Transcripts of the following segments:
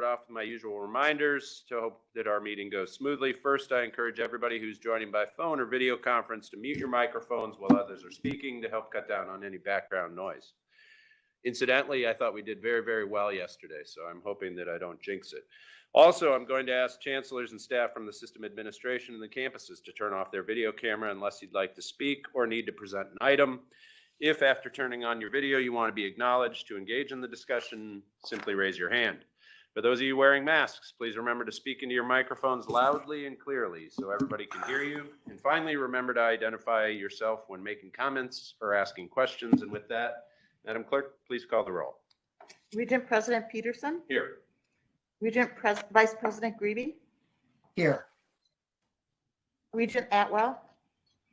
Off with my usual reminders to hope that our meeting goes smoothly. First, I encourage everybody who's joining by phone or video conference to mute your microphones while others are speaking to help cut down on any background noise. Incidentally, I thought we did very, very well yesterday, so I'm hoping that I don't jinx it. Also, I'm going to ask chancellors and staff from the system administration and the campuses to turn off their video camera unless you'd like to speak or need to present an item. If after turning on your video you want to be acknowledged to engage in the discussion, simply raise your hand. For those of you wearing masks, please remember to speak into your microphones loudly and clearly so everybody can hear you. And finally, remember to identify yourself when making comments or asking questions. And with that, Madam Clerk, please call the roll. Regent President Peterson? Here. Regent Vice President Greeby? Here. Regent Atwell?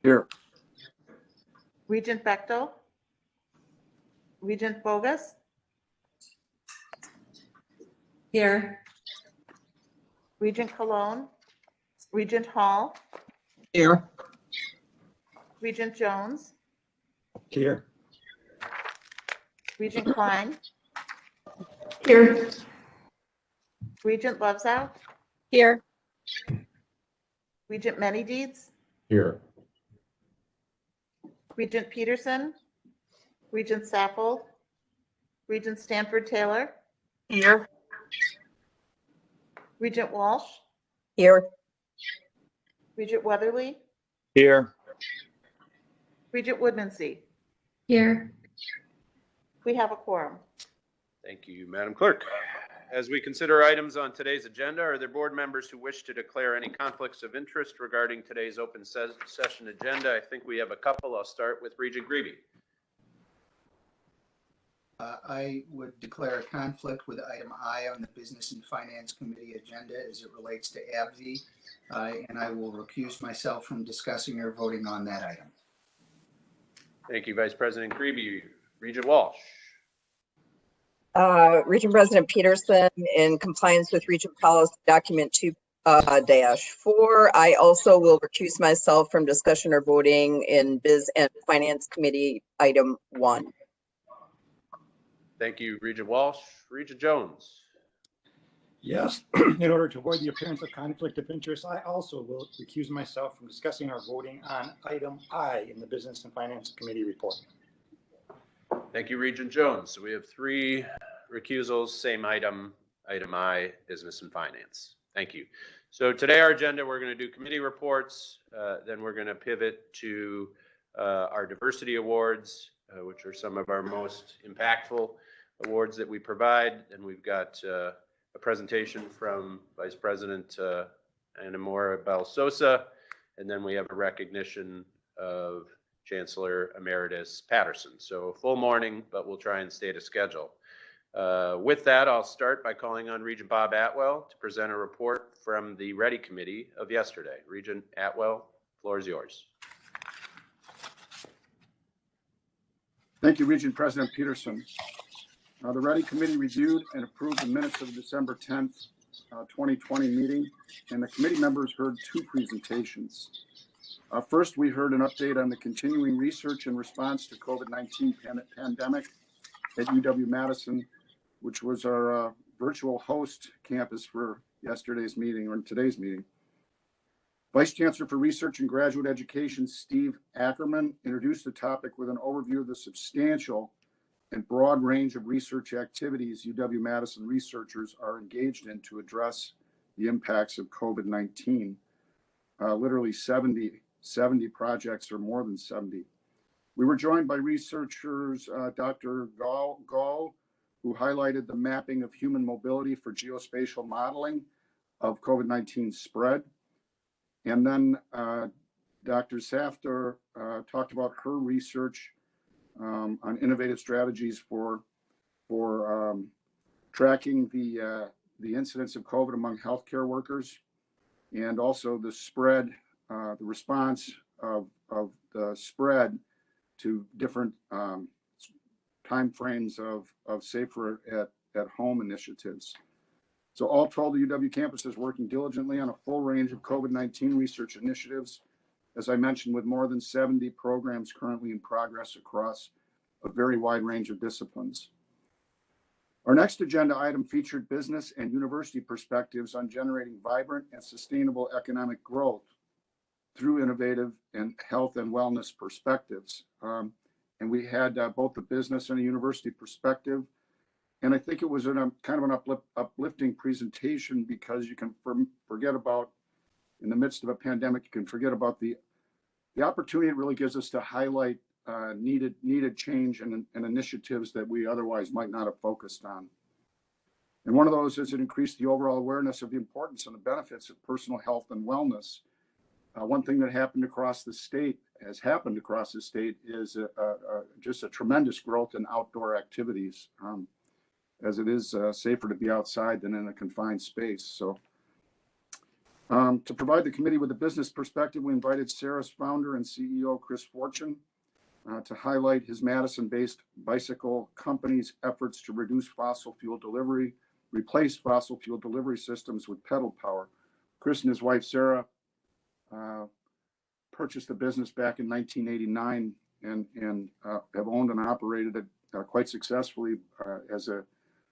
Here. Regent Bechtel? Regent Bogus? Here. Regent Cologne? Regent Hall? Here. Regent Jones? Here. Regent Klein? Here. Regent Lovesout? Here. Regent Manydeeds? Here. Regent Peterson? Regent Saffold? Regent Stanford Taylor? Here. Regent Walsh? Here. Regent Weatherly? Here. Regent Woodmansee? Here. We have a quorum. Thank you, Madam Clerk. As we consider items on today's agenda, are there board members who wish to declare any conflicts of interest regarding today's open session agenda? I think we have a couple. I'll start with Regent Greeby. I would declare a conflict with item I on the Business and Finance Committee agenda as it relates to AbbVie, and I will recuse myself from discussing or voting on that item. Thank you, Vice President Greeby. Regent Walsh. Regent President Peterson, in compliance with Regent Policy Document 2-4, I also will recuse myself from discussion or voting in Biz and Finance Committee item 1. Thank you, Regent Walsh. Regent Jones. Yes, in order to avoid the appearance of conflict of interest, I also will recuse myself from discussing or voting on item I in the Business and Finance Committee report. Thank you, Regent Jones. So we have 3 recusals, same item, item I, Business and Finance. Thank you. So today our agenda, we're going to do committee reports, then we're going to pivot to our Diversity Awards, which are some of our most impactful awards that we provide. And we've got a presentation from Vice President Anamora Bell-Sosa, and then we have a recognition of Chancellor Emeritus Patterson. So a full morning, but we'll try and stay to schedule. With that, I'll start by calling on Regent Bob Atwell to present a report from the Ready Committee of yesterday. Regent Atwell, floor is yours. Thank you, Regent President Peterson. The Ready Committee reviewed and approved the minutes of the December 10th, 2020 meeting, and the committee members heard 2 presentations. First, we heard an update on the continuing research and response to COVID-19 pandemic at UW-Madison, which was our virtual host campus for yesterday's meeting, or today's meeting. Vice Chancellor for Research and Graduate Education, Steve Ackerman, introduced the topic with an overview of the substantial and broad range of research activities UW-Madison researchers are engaged in to address the impacts of COVID-19. Literally 70 projects, or more than 70. We were joined by researchers Dr. Gall, who highlighted the mapping of human mobility for geospatial modeling of COVID-19 spread. And then Dr. Safter talked about her research on innovative strategies for tracking the incidence of COVID among healthcare workers, and also the spread, the response of the spread to different time frames of safer at home initiatives. So all told, the UW campus is working diligently on a full range of COVID-19 research initiatives, as I mentioned, with more than 70 programs currently in progress across a very wide range of disciplines. Our next agenda item featured business and university perspectives on generating vibrant and sustainable economic growth through innovative and health and wellness perspectives. And we had both the business and a university perspective. And I think it was kind of an uplifting presentation, because you can forget about, in the midst of a pandemic, you can forget about the opportunity it really gives us to highlight needed change and initiatives that we otherwise might not have focused on. And one of those is it increased the overall awareness of the importance and the benefits of personal health and wellness. One thing that has happened across the state is just a tremendous growth in outdoor activities, as it is safer to be outside than in a confined space. So to provide the committee with a business perspective, we invited Sarah's founder and CEO, Chris Fortune, to highlight his Madison-based bicycle company's efforts to replace fossil fuel delivery systems with pedal power. Chris and his wife, Sarah, purchased the business back in 1989 and have owned and operated it quite successfully as a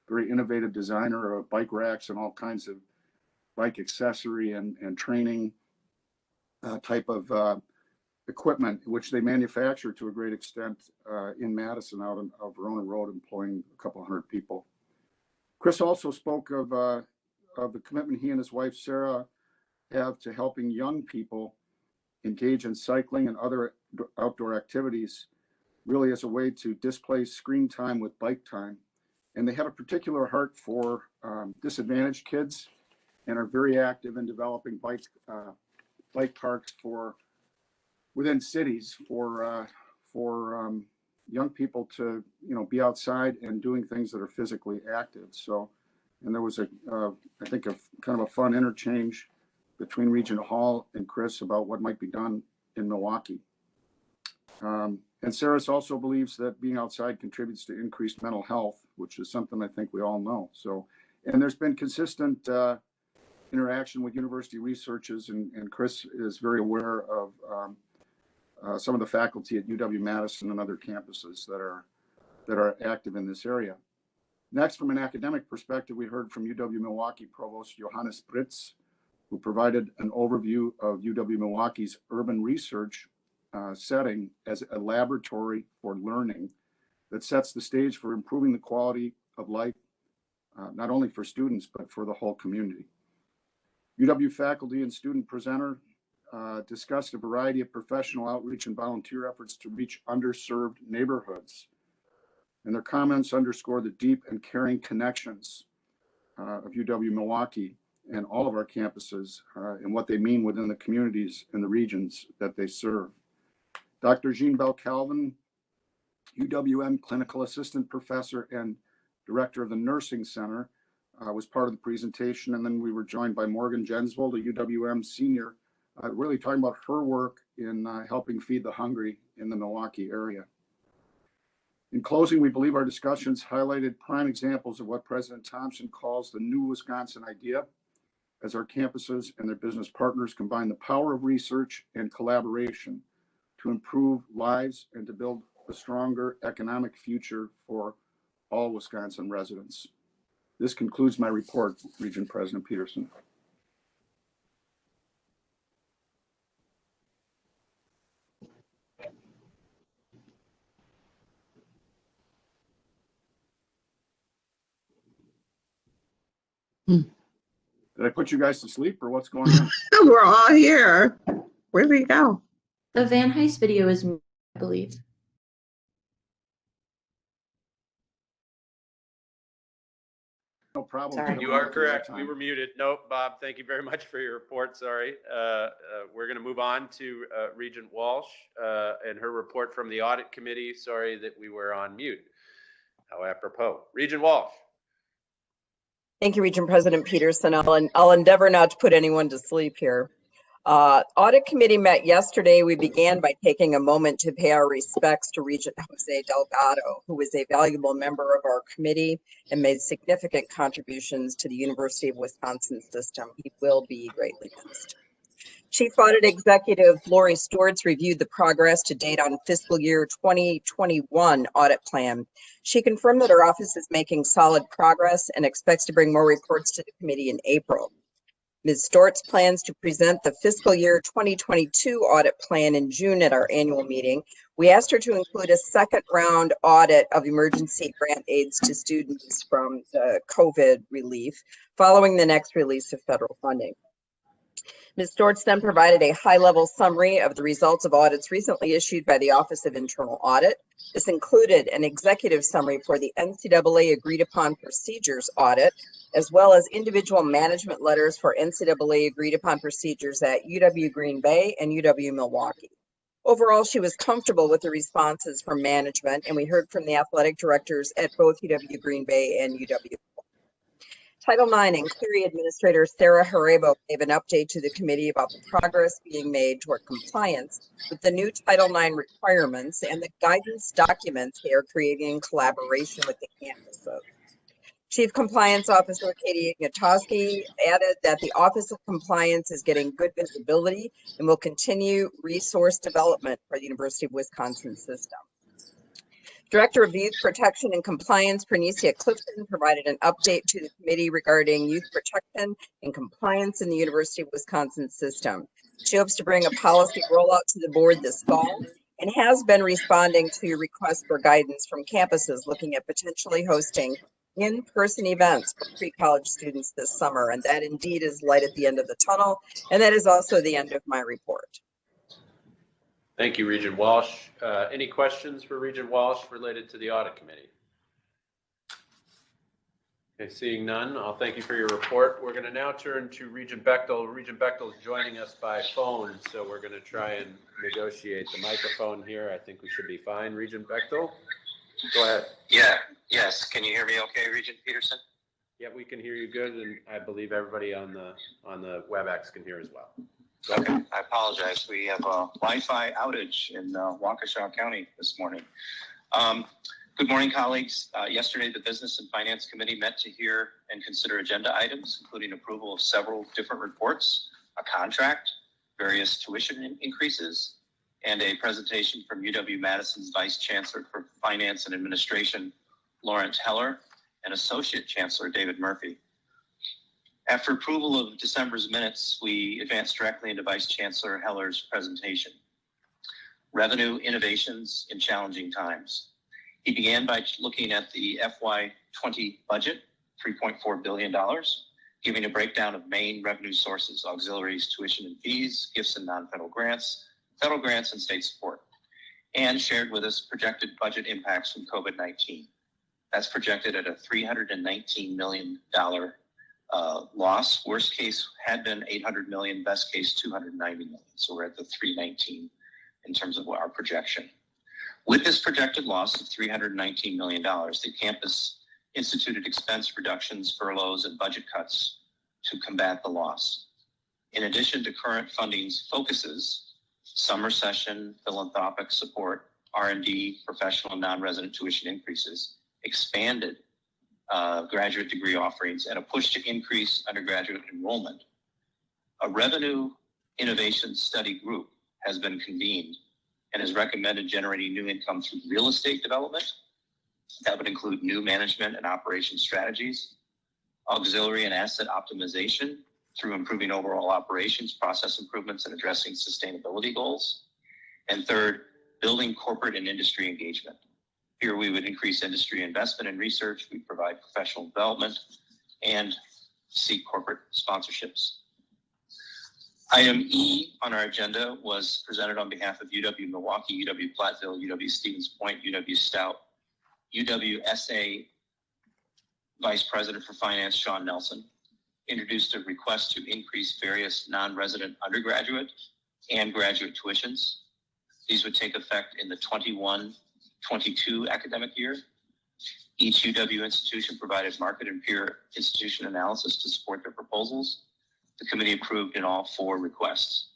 very innovative designer of bike racks and all kinds of bike accessory and training type of equipment, which they manufacture to a great extent in Madison, out of Verona Road, employing a couple hundred people. Chris also spoke of the commitment he and his wife, Sarah, have to helping young people engage in cycling and other outdoor activities, really as a way to displace screen time with bike time. And they have a particular heart for disadvantaged kids, and are very active in developing bike parks within cities for young people to be outside and doing things that are physically active. So, and there was I think a kind of a fun interchange between Regent Hall and Chris about what might be done in Milwaukee. And Sarah also believes that being outside contributes to increased mental health, which is something I think we all know. So, and there's been consistent interaction with university researchers, and Chris is very aware of some of the faculty at UW-Madison and other campuses that are active in this area. Next, from an academic perspective, we heard from UW-Milwaukee Provost Johannes Britz, who provided an overview of UW-Milwaukee's urban research setting as a laboratory for learning that sets the stage for improving the quality of life, not only for students, but for the whole community. UW faculty and student presenter discussed a variety of professional outreach and volunteer efforts to reach underserved neighborhoods. And their comments underscore the deep and caring connections of UW-Milwaukee and all of our campuses and what they mean within the communities and the regions that they serve. Dr. Jean Bell-Calvin, UWM Clinical Assistant Professor and Director of the Nursing Center, was part of the presentation. And then we were joined by Morgan Jensvold, a UWM senior, really talking about her work in helping feed the hungry in the Milwaukee area. In closing, we believe our discussions highlighted prime examples of what President Thompson calls the new Wisconsin idea, as our campuses and their business partners combine the power of research and collaboration to improve lives and to build a stronger economic future for all Wisconsin residents. This concludes my report, Regent President Peterson. Did I put you guys to sleep, or what's going on? We're all here. Where did he go? The Van Heist video is, I believe. No problem. Sorry. You are correct. We were muted. Nope, Bob, thank you very much for your report. Sorry. We're going to move on to Regent Walsh and her report from the Audit Committee. Sorry that we were on mute. How apropos. Regent Walsh. Thank you, Regent President Peterson. I'll endeavor not to put anyone to sleep here. Audit Committee met yesterday. We began by taking a moment to pay our respects to Regent Jose Delgado, who was a valuable member of our committee and made significant contributions to the University of Wisconsin system. He will be greatly missed. Chief Audit Executive Lori Storts reviewed the progress to date on fiscal year 2021 audit plan. She confirmed that her office is making solid progress and expects to bring more reports to the committee in April. Ms. Storts plans to present the fiscal year 2022 audit plan in June at our annual meeting. We asked her to include a second round audit of emergency grant aids to students from the COVID relief following the next release of federal funding. Ms. Storts then provided a high-level summary of the results of audits recently issued by the Office of Internal Audit. This included an executive summary for the NCAA agreed-upon procedures audit, as well as individual management letters for NCAA agreed-upon procedures at UW-Green Bay and UW-Milwaukee. Overall, she was comfortable with the responses from management, and we heard from the athletic directors at both UW-Green Bay and UW. Title IX and Clery Administrator Sarah Harebo gave an update to the committee about the progress being made toward compliance with the new Title IX requirements and the guidance documents they are creating in collaboration with the campuses. Chief Compliance Officer Katie Ignatowski added that the Office of Compliance is getting good visibility and will continue resource development for the University of Wisconsin system. Director of Youth Protection and Compliance, Pernicia Clifton, provided an update to the committee regarding youth protection and compliance in the University of Wisconsin system. She hopes to bring a policy rollout to the board this fall and has been responding to requests for guidance from campuses looking at potentially hosting in-person events for pre-college students this summer. And that indeed is light at the end of the tunnel. And that is also the end of my report. Thank you, Regent Walsh. Any questions for Regent Walsh related to the audit committee? Okay, seeing none, I'll thank you for your report. We're going to now turn to Regent Bechtel. Regent Bechtel is joining us by phone, so we're going to try and negotiate the microphone here. I think we should be fine. Regent Bechtel, go ahead. Yes. Can you hear me okay, Regent Peterson? Yeah, we can hear you good, and I believe everybody on the WebEx can hear as well. Okay, I apologize. We have a Wi-Fi outage in Waukesha County this morning. Good morning, colleagues. Yesterday, the Business and Finance Committee met to hear and consider agenda items, including approval of several different reports, a contract, various tuition increases, and a presentation from UW-Madison's Vice Chancellor for Finance and Administration, Lawrence Heller, and Associate Chancellor David Murphy. After approval of December's minutes, we advanced directly into Vice Chancellor Heller's presentation. Revenue innovations in challenging times. He began by looking at the FY20 budget, $3.4 billion, giving a breakdown of main revenue sources, auxiliaries, tuition and fees, gifts and non-federal grants, federal grants and state support, and shared with us projected budget impacts from COVID-19. That's projected at a $319 million loss. Worst case had been 800 million, best case 290 million. So we're at the 319 in terms of our projection. With this projected loss of $319 million, the campus instituted expense reductions, furloughs, and budget cuts to combat the loss. In addition to current funding's focuses, summer session, philanthropic support, R&D, professional and non-resident tuition increases, expanded graduate degree offerings, and a push to increase undergraduate enrollment. A revenue innovation study group has been convened and has recommended generating new income through real estate development. That would include new management and operations strategies, auxiliary and asset optimization through improving overall operations, process improvements, and addressing sustainability goals. And third, building corporate and industry engagement. Here we would increase industry investment and research, we provide professional development, and seek corporate sponsorships. Item E on our agenda was presented on behalf of UW-Milwaukee, UW-Platteville, UW-Stevens Point, UW-Stout, UW-SA Vice President for Finance, Sean Nelson, introduced a request to increase various non-resident undergraduate and graduate tuitions. These would take effect in the 21-22 academic year. Each UW institution provided market and peer institution analysis to support their proposals. The committee approved in all 4 requests.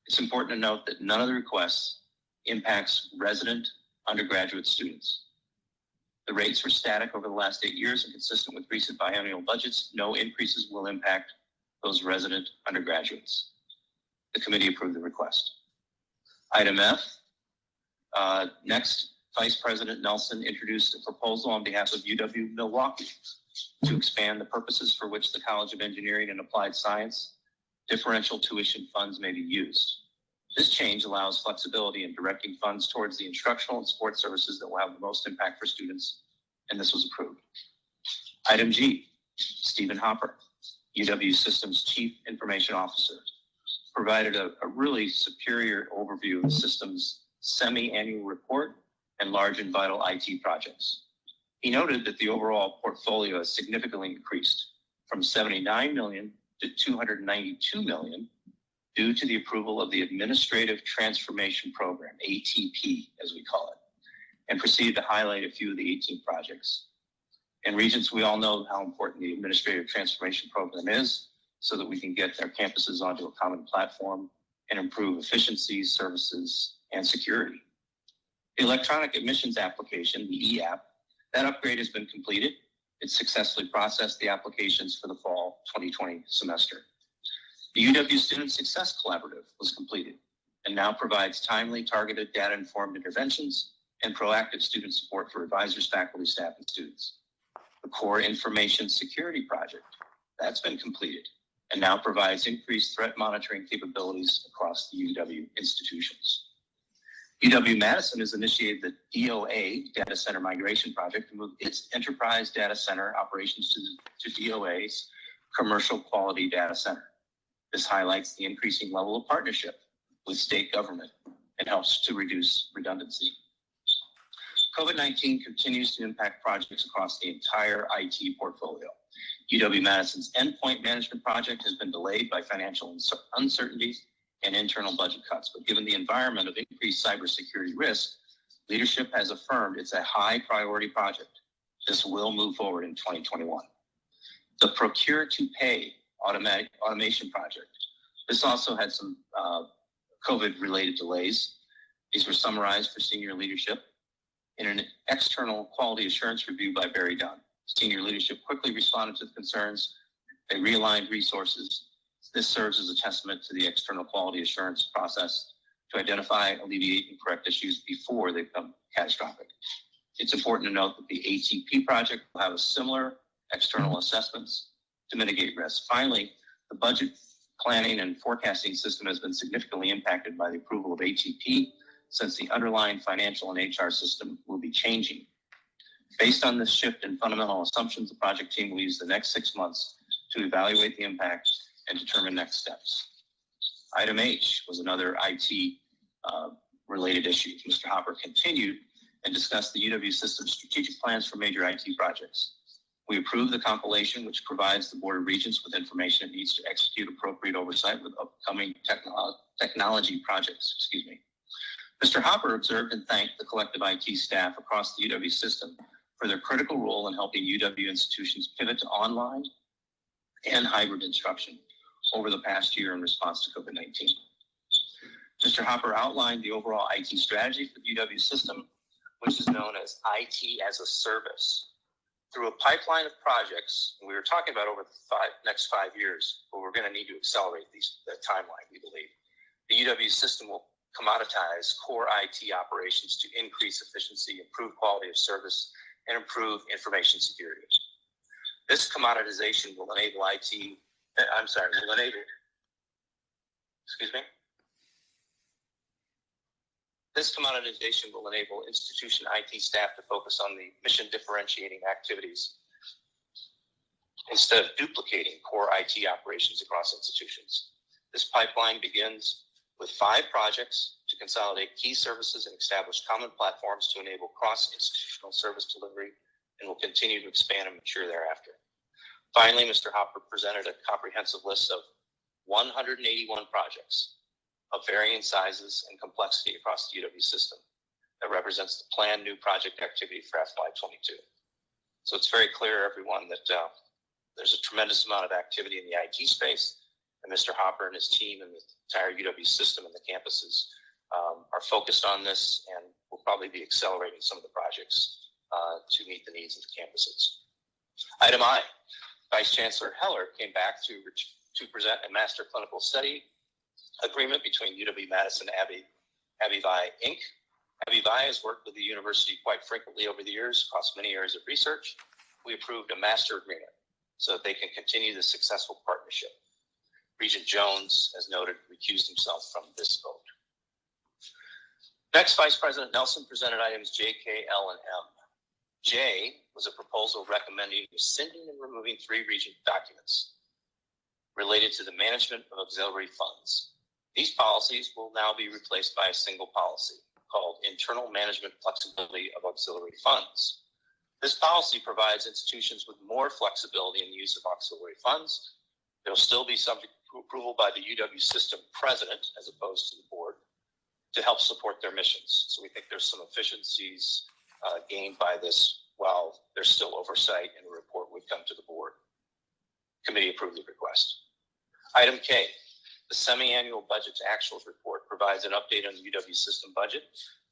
It's important to note that none of the requests impacts resident undergraduate students. The rates were static over the last 8 years and consistent with recent biennial budgets. No increases will impact those resident undergraduates. The committee approved the request. Item F, next, Vice President Nelson introduced a proposal on behalf of UW-Milwaukee to expand the purposes for which the College of Engineering and Applied Science differential tuition funds may be used. This change allows flexibility in directing funds towards the instructional and support services that will have the most impact for students, and this was approved. Item G, Stephen Hopper, UW Systems Chief Information Officer, provided a really superior overview of the system's semi-annual report and large and vital IT projects. He noted that the overall portfolio has significantly increased from $79 million to $292 million due to the approval of the Administrative Transformation Program, ATP, as we call it, and proceeded to highlight a few of the 18 projects. In Regents, we all know how important the Administrative Transformation Program is so that we can get their campuses onto a common platform and improve efficiencies, services, and security. The electronic admissions application, the EAP, that upgrade has been completed. It successfully processed the applications for the fall 2020 semester. The UW Student Success Collaborative was completed and now provides timely, targeted, data-informed interventions and proactive student support for advisors, faculty, staff, and students. The Core Information Security Project, that's been completed and now provides increased threat monitoring capabilities across the UW institutions. UW-Madison has initiated the DOA Data Center Migration Project to move its enterprise data center operations to DOA's commercial quality data center. This highlights the increasing level of partnership with state government and helps to reduce redundancy. COVID-19 continues to impact projects across the entire IT portfolio. UW-Madison's endpoint management project has been delayed by financial uncertainties and internal budget cuts, but given the environment of increased cybersecurity risk, leadership has affirmed it's a high priority project. This will move forward in 2021. The Procure to Pay automation project. This also had some COVID-related delays. These were summarized for senior leadership in an external quality assurance review by Barry Dunn. Senior leadership quickly responded to the concerns. They realigned resources. This serves as a testament to the external quality assurance process to identify, alleviate, and correct issues before they become catastrophic. It's important to note that the ATP project will have a similar external assessments to mitigate risk. Finally, the budget planning and forecasting system has been significantly impacted by the approval of ATP since the underlying financial and HR system will be changing. Based on this shift in fundamental assumptions, the project team will use the next 6 months to evaluate the impact and determine next steps. Item H was another IT related issue. Mr. Hopper continued and discussed the UW system strategic plans for major IT projects. We approved the compilation, which provides the Board of Regents with information it needs to execute appropriate oversight with upcoming technology projects. Mr. Hopper observed and thanked the collective IT staff across the UW system for their critical role in helping UW institutions pivot to online and hybrid instruction over the past year in response to COVID-19. Mr. Hopper outlined the overall IT strategy for the UW system, which is known as IT as a service. Through a pipeline of projects, and we were talking about over the next 5 years, but we're going to need to accelerate the timeline, we believe. The UW system will commoditize core IT operations to increase efficiency, improve quality of service, and improve information security. This commoditization will enable This commoditization will enable institution IT staff to focus on the mission differentiating activities instead of duplicating core IT operations across institutions. This pipeline begins with 5 projects to consolidate key services and establish common platforms to enable cross-institutional service delivery, and will continue to expand and mature thereafter. Finally, Mr. Hopper presented a comprehensive list of 181 projects of varying sizes and complexity across the UW system that represents the planned new project activity for FY22. So it's very clear, everyone, that there's a tremendous amount of activity in the IT space, and Mr. Hopper and his team and the entire UW system and the campuses are focused on this, and will probably be accelerating some of the projects to meet the needs of the campuses. Item I, Vice Chancellor Heller came back to present a master clinical study agreement between UW-Madison and Avivi Inc. Avivi has worked with the university quite frequently over the years across many areas of research. We approved a master agreement so that they can continue the successful partnership. Regent Jones, as noted, recused himself from this vote. Next, Vice President Nelson presented items J, K, L, and M. J was a proposal recommending rescinding and removing 3 Regent documents related to the management of auxiliary funds. These policies will now be replaced by a single policy called Internal Management Flexibility of Auxiliary Funds. This policy provides institutions with more flexibility in the use of auxiliary funds. They'll still be subject to approval by the UW system president as opposed to the board to help support their missions. So we think there's some efficiencies gained by this while there's still oversight and a report would come to the board. Committee approved the request. Item K, the semi-annual budget to actuals report provides an update on the UW system budget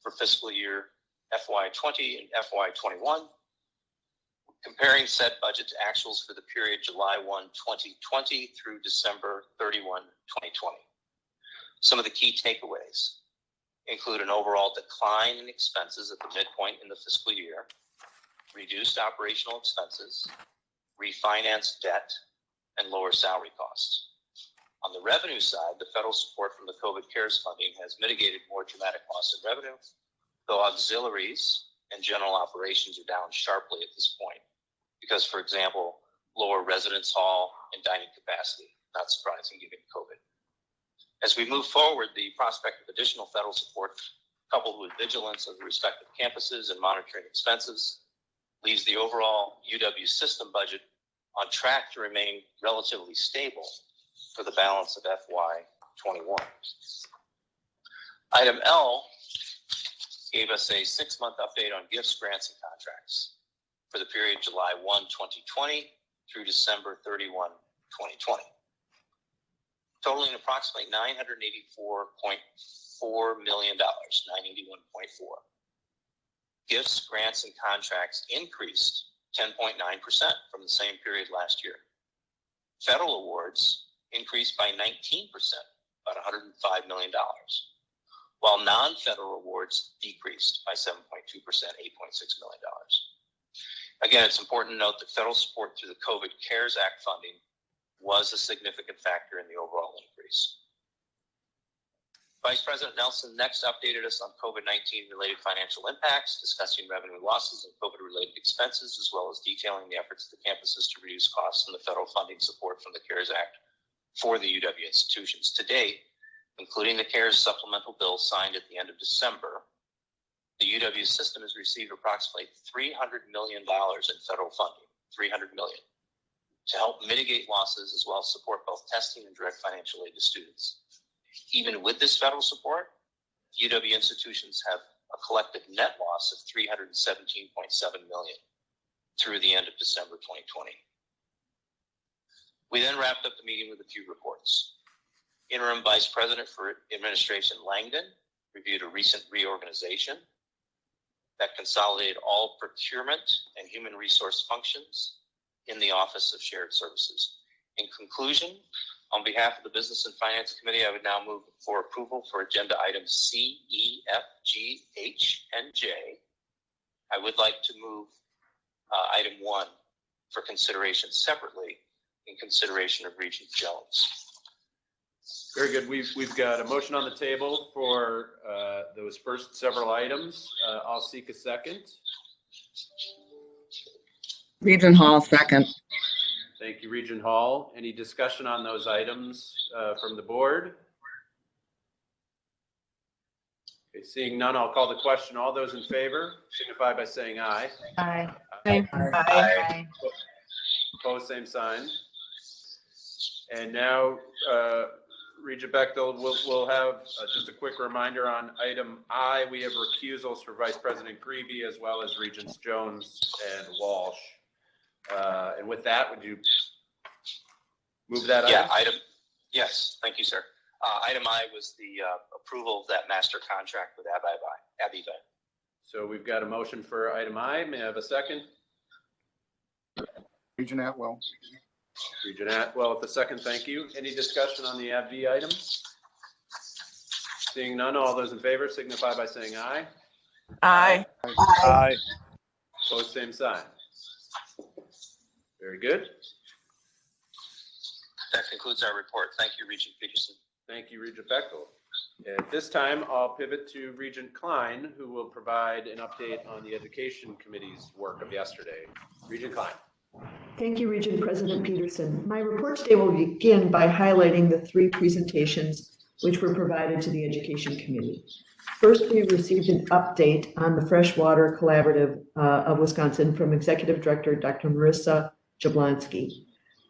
for fiscal year FY20 and FY21, comparing said budget to actuals for the period July 1, 2020 through December 31, 2020. Some of the key takeaways include an overall decline in expenses at the midpoint in the fiscal year, reduced operational expenses, refinanced debt, and lower salary costs. On the revenue side, the federal support from the COVID CARES funding has mitigated more dramatic loss in revenue, though auxiliaries and general operations are down sharply at this point because, for example, lower residence hall and dining capacity, not surprising given COVID. As we move forward, the prospect of additional federal support, coupled with vigilance of the respective campuses and monitoring expenses, leaves the overall UW system budget on track to remain relatively stable for the balance of FY21. Item L gave us a 6-month update on gifts, grants, and contracts for the period July 1, 2020 through December 31, 2020. Totaling approximately $984.4 million, 981.4. Gifts, grants, and contracts increased 10.9% from the same period last year. Federal awards increased by 19%, about $105 million, while non-federal awards decreased by 7.2%, $8.6 million. Again, it's important to note that federal support through the COVID CARES Act funding was a significant factor in the overall increase. Vice President Nelson next updated us on COVID-19 related financial impacts, discussing revenue losses and COVID related expenses, as well as detailing the efforts of the campuses to reduce costs and the federal funding support from the CARES Act for the UW institutions. To date, including the CARES supplemental bill signed at the end of December, the UW system has received approximately $300 million in federal funding, $300 million, to help mitigate losses as well as support both testing and direct financial aid to students. Even with this federal support, UW institutions have a collective net loss of $317.7 million through the end of December 2020. We then wrapped up the meeting with a few reports. Interim Vice President for Administration Langdon reviewed a recent reorganization that consolidated all procurement and human resource functions in the Office of Shared Services. In conclusion, on behalf of the Business and Finance Committee, I would now move for approval for agenda items C, E, F, G, H, and J. I would like to move item 1 for consideration separately in consideration of Regent Jones. Very good. We've got a motion on the table for those first several items. I'll seek a second. Regent Hall, second. Thank you, Regent Hall. Any discussion on those items from the board? Okay, seeing none, I'll call the question. All those in favor signify by saying aye. Aye. Aye. Opposed, same sign. And now, Regent Bechtel, we'll have just a quick reminder on item I. We have recusals for Vice President Greeby as well as Regents Jones and Walsh. And with that, would you move that item? Yes, thank you, sir. Item I was the approval of that master contract with Avivi. So we've got a motion for item I. May I have a second? Regent Atwell. Regent Atwell with a second, thank you. Any discussion on the AbbVie item? Seeing none, all those in favor signify by saying aye. Aye. Aye. Opposed, same sign. Very good. That concludes our report. Thank you, Regent Peterson. Thank you, Regent Bechtel. At this time, I'll pivot to Regent Klein, who will provide an update on the Education Committee's work of yesterday. Regent Klein. Thank you, Regent President Peterson. My report today will begin by highlighting the 3 presentations which were provided to the Education Committee. First, we received an update on the Freshwater Collaborative of Wisconsin from Executive Director Dr. Marissa Jablonski.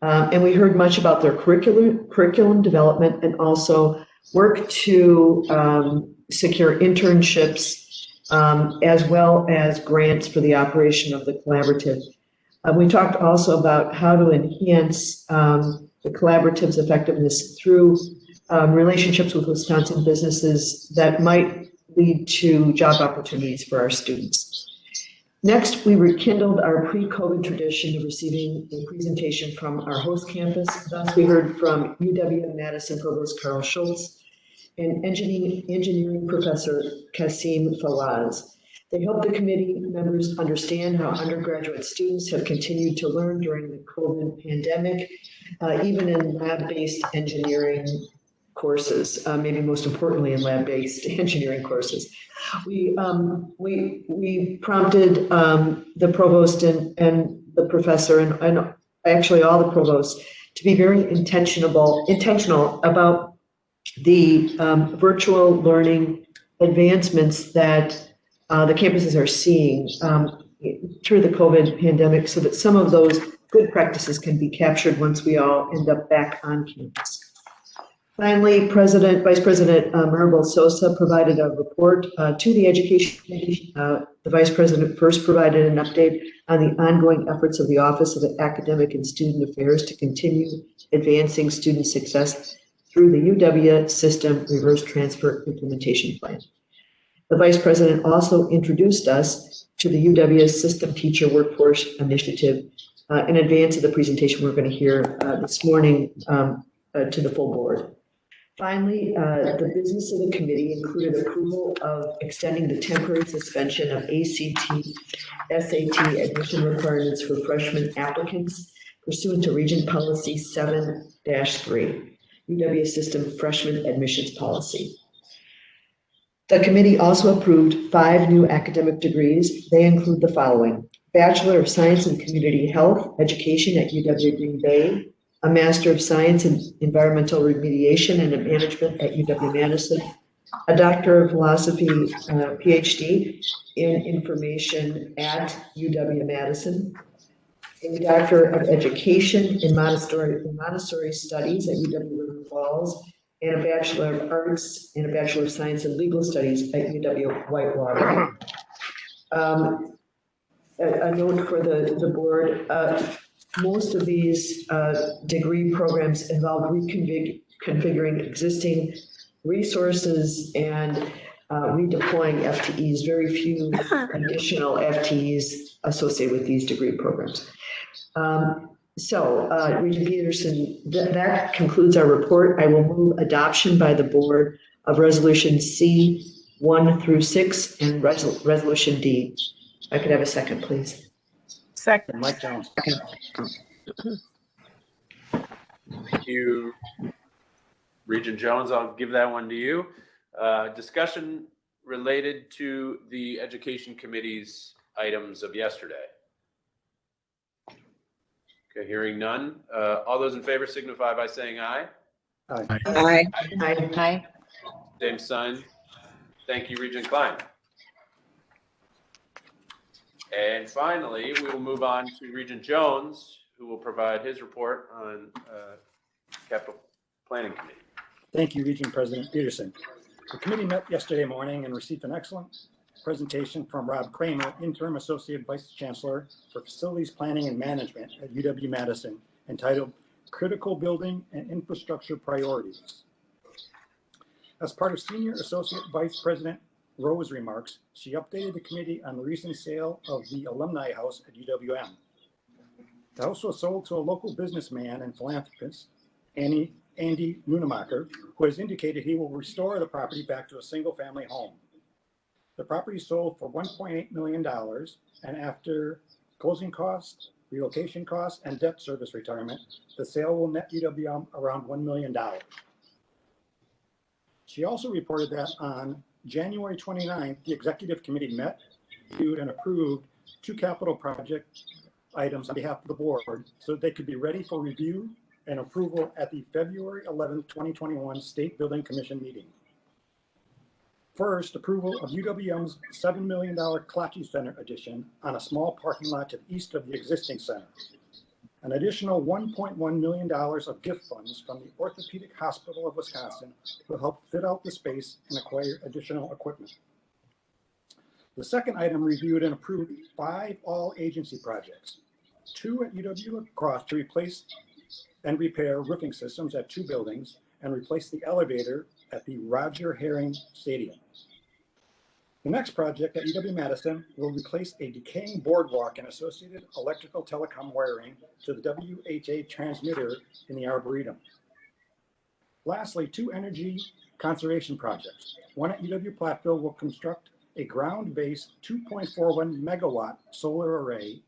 And we heard much about their curriculum development and also work to secure internships as well as grants for the operation of the collaborative. We talked also about how to enhance the collaborative's effectiveness through relationships with Wisconsin businesses that might lead to job opportunities for our students. Next, we rekindled our pre-COVID tradition of receiving a presentation from our host campus. Thus, we heard from UW-Madison Provost Carl Schultz and engineering professor Kasim Fawaz. They helped the committee members understand how undergraduate students have continued to learn during the COVID pandemic, even in lab-based engineering courses, maybe most importantly in lab-based engineering courses. We prompted the provost and the professor and actually all the provosts to be very intentional about the virtual learning advancements that the campuses are seeing through the COVID pandemic, so that some of those good practices can be captured once we all end up back on campus. Finally, Vice President Maribel Sosa provided a report to the Education Committee. The Vice President first provided an update on the ongoing efforts of the Office of Academic and Student Affairs to continue advancing student success through the UW System Reverse Transfer Implementation Plan. The Vice President also introduced us to the UW System Teacher Workforce Initiative in advance of the presentation we're going to hear this morning to the full board. Finally, the business of the committee included approval of extending the temporary suspension of ACT, SAT admission requirements for freshman applicants pursuant to Regent Policy 7-3, UW System Freshman Admissions Policy. The committee also approved 5 new academic degrees. They include the following: Bachelor of Science in Community Health Education at UW Green Bay, a Master of Science in Environmental Remediation and Management at UW-Madison, a Doctor of Philosophy, PhD in Information at UW-Madison, a Doctor of Education in Montessori Studies at UW-River Falls, and a Bachelor of Arts and a Bachelor of Science in Legal Studies at UW-Whitewater. A note for the board, most of these degree programs involve reconfiguring existing resources and redeploying FTEs, very few additional FTEs associated with these degree programs. Regent Peterson, that concludes our report. I will move adoption by the board of Resolution C 1 through 6 and Resolution D. If I could have a second, please. Second. Mike Jones. Thank you, Regent Jones. I'll give that one to you. Discussion related to the Education Committee's items of yesterday. Okay, hearing none. All those in favor signify by saying aye. Aye. Aye. Aye. Same sign. Thank you, Regent Klein. And finally, we will move on to Regent Jones, who will provide his report on Capital Planning Committee. Thank you, Regent President Peterson. The committee met yesterday morning and received an excellent presentation from Rob Kramer, Interim Associate Vice Chancellor for Facilities Planning and Management at UW-Madison, entitled Critical Building and Infrastructure Priorities. As part of Senior Associate Vice President Rowe's remarks, she updated the committee on the recent sale of the Alumni House at UWM. The house was sold to a local businessman and philanthropist, Annie Andy Lunemacher, who has indicated he will restore the property back to a single-family home. The property sold for $1.8 million, and after closing costs, relocation costs, and debt service retirement, the sale will net UW around $1 million. She also reported that on January 29th, the executive committee met, reviewed, and approved 2 capital project items on behalf of the board so that they could be ready for review and approval at the February 11, 2021 State Building Commission meeting. First, approval of UWM's $7 million Klatsche Center addition on a small parking lot to the east of the existing center. An additional $1.1 million of gift funds from the Orthopedic Hospital of Wisconsin will help fit out the space and acquire additional equipment. The second item reviewed and approved 5 all-agency projects, 2 at UW-Lacrosse to replace and repair roofing systems at 2 buildings and replace the elevator at the Roger Herring Stadium. The next project at UW-Madison will replace a decaying boardwalk and associated electrical telecom wiring to the WHA transmitter in the Arboretum. Lastly, 2 energy conservation projects. One at UW-Platteville will construct a ground-based 2.41 megawatt solar array,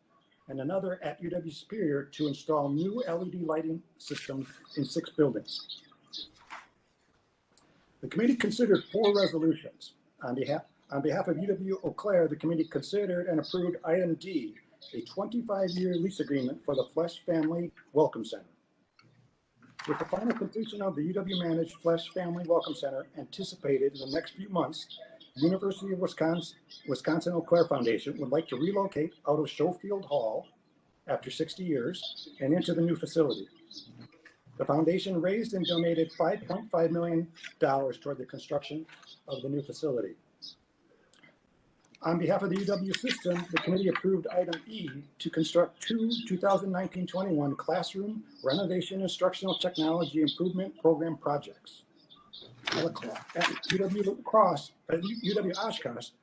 and another at UW-Superior to install new LED lighting systems in 6 buildings. The committee considered 4 resolutions. On behalf of UW-Eau Claire, the committee considered and approved item D, a 25-year lease agreement for the Flesh Family Welcome Center. With the final completion of the UW-managed Flesh Family Welcome Center anticipated in the next few months, the University of Wisconsin Eau Claire Foundation would like to relocate out of Schofield Hall after 60 years and into the new facility. The foundation raised and donated $5.5 million toward the construction of the new facility. On behalf of the UW system, the committee approved item E to construct 2 2019-21 classroom renovation instructional technology improvement program projects. At UW-Oshkosh,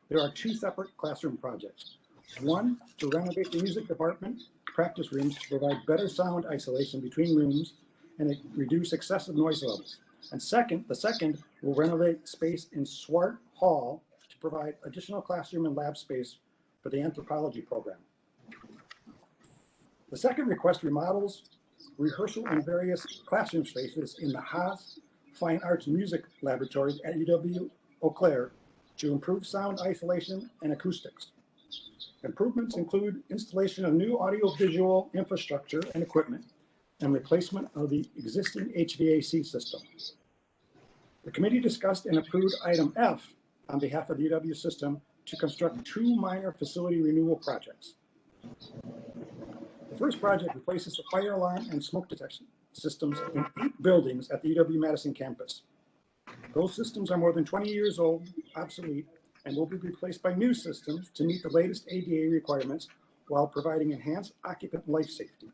there are 2 separate classroom projects. One, to renovate the music department practice rooms to provide better sound isolation between rooms and reduce excessive noise levels. And the second will renovate space in Swart Hall to provide additional classroom and lab space for the anthropology program. The second request remodels rehearsal and various classroom spaces in the Haas Fine Arts Music Laboratory at UW-Eau Claire to improve sound isolation and acoustics. Improvements include installation of new audiovisual infrastructure and equipment and replacement of the existing HVAC system. The committee discussed and approved item F on behalf of the UW system to construct 2 minor facility renewal projects. The first project replaces the fire alarm and smoke detection systems in 8 buildings at the UW-Madison campus. Those systems are more than 20 years old, obsolete, and will be replaced by new systems to meet the latest ADA requirements while providing enhanced occupant life safety.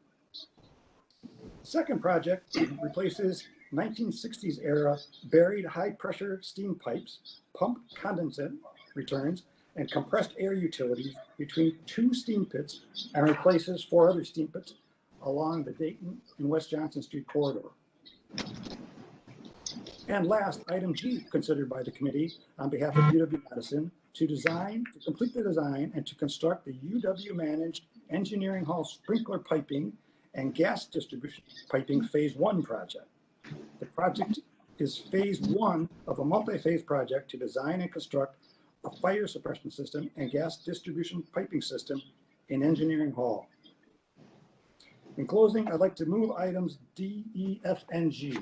The second project replaces 1960s era buried high pressure steam pipes, pump condensate returns, and compressed air utilities between 2 steam pits and replaces 4 other steam pits along the Dayton and West Johnson Street corridor. And last, item G, considered by the committee on behalf of UW-Madison to complete the design and to construct the UW-managed Engineering Hall sprinkler piping and gas distribution piping phase 1 project. The project is phase 1 of a multi-phase project to design and construct a fire suppression system and gas distribution piping system in Engineering Hall. In closing, I'd like to move items D, E, F, and G.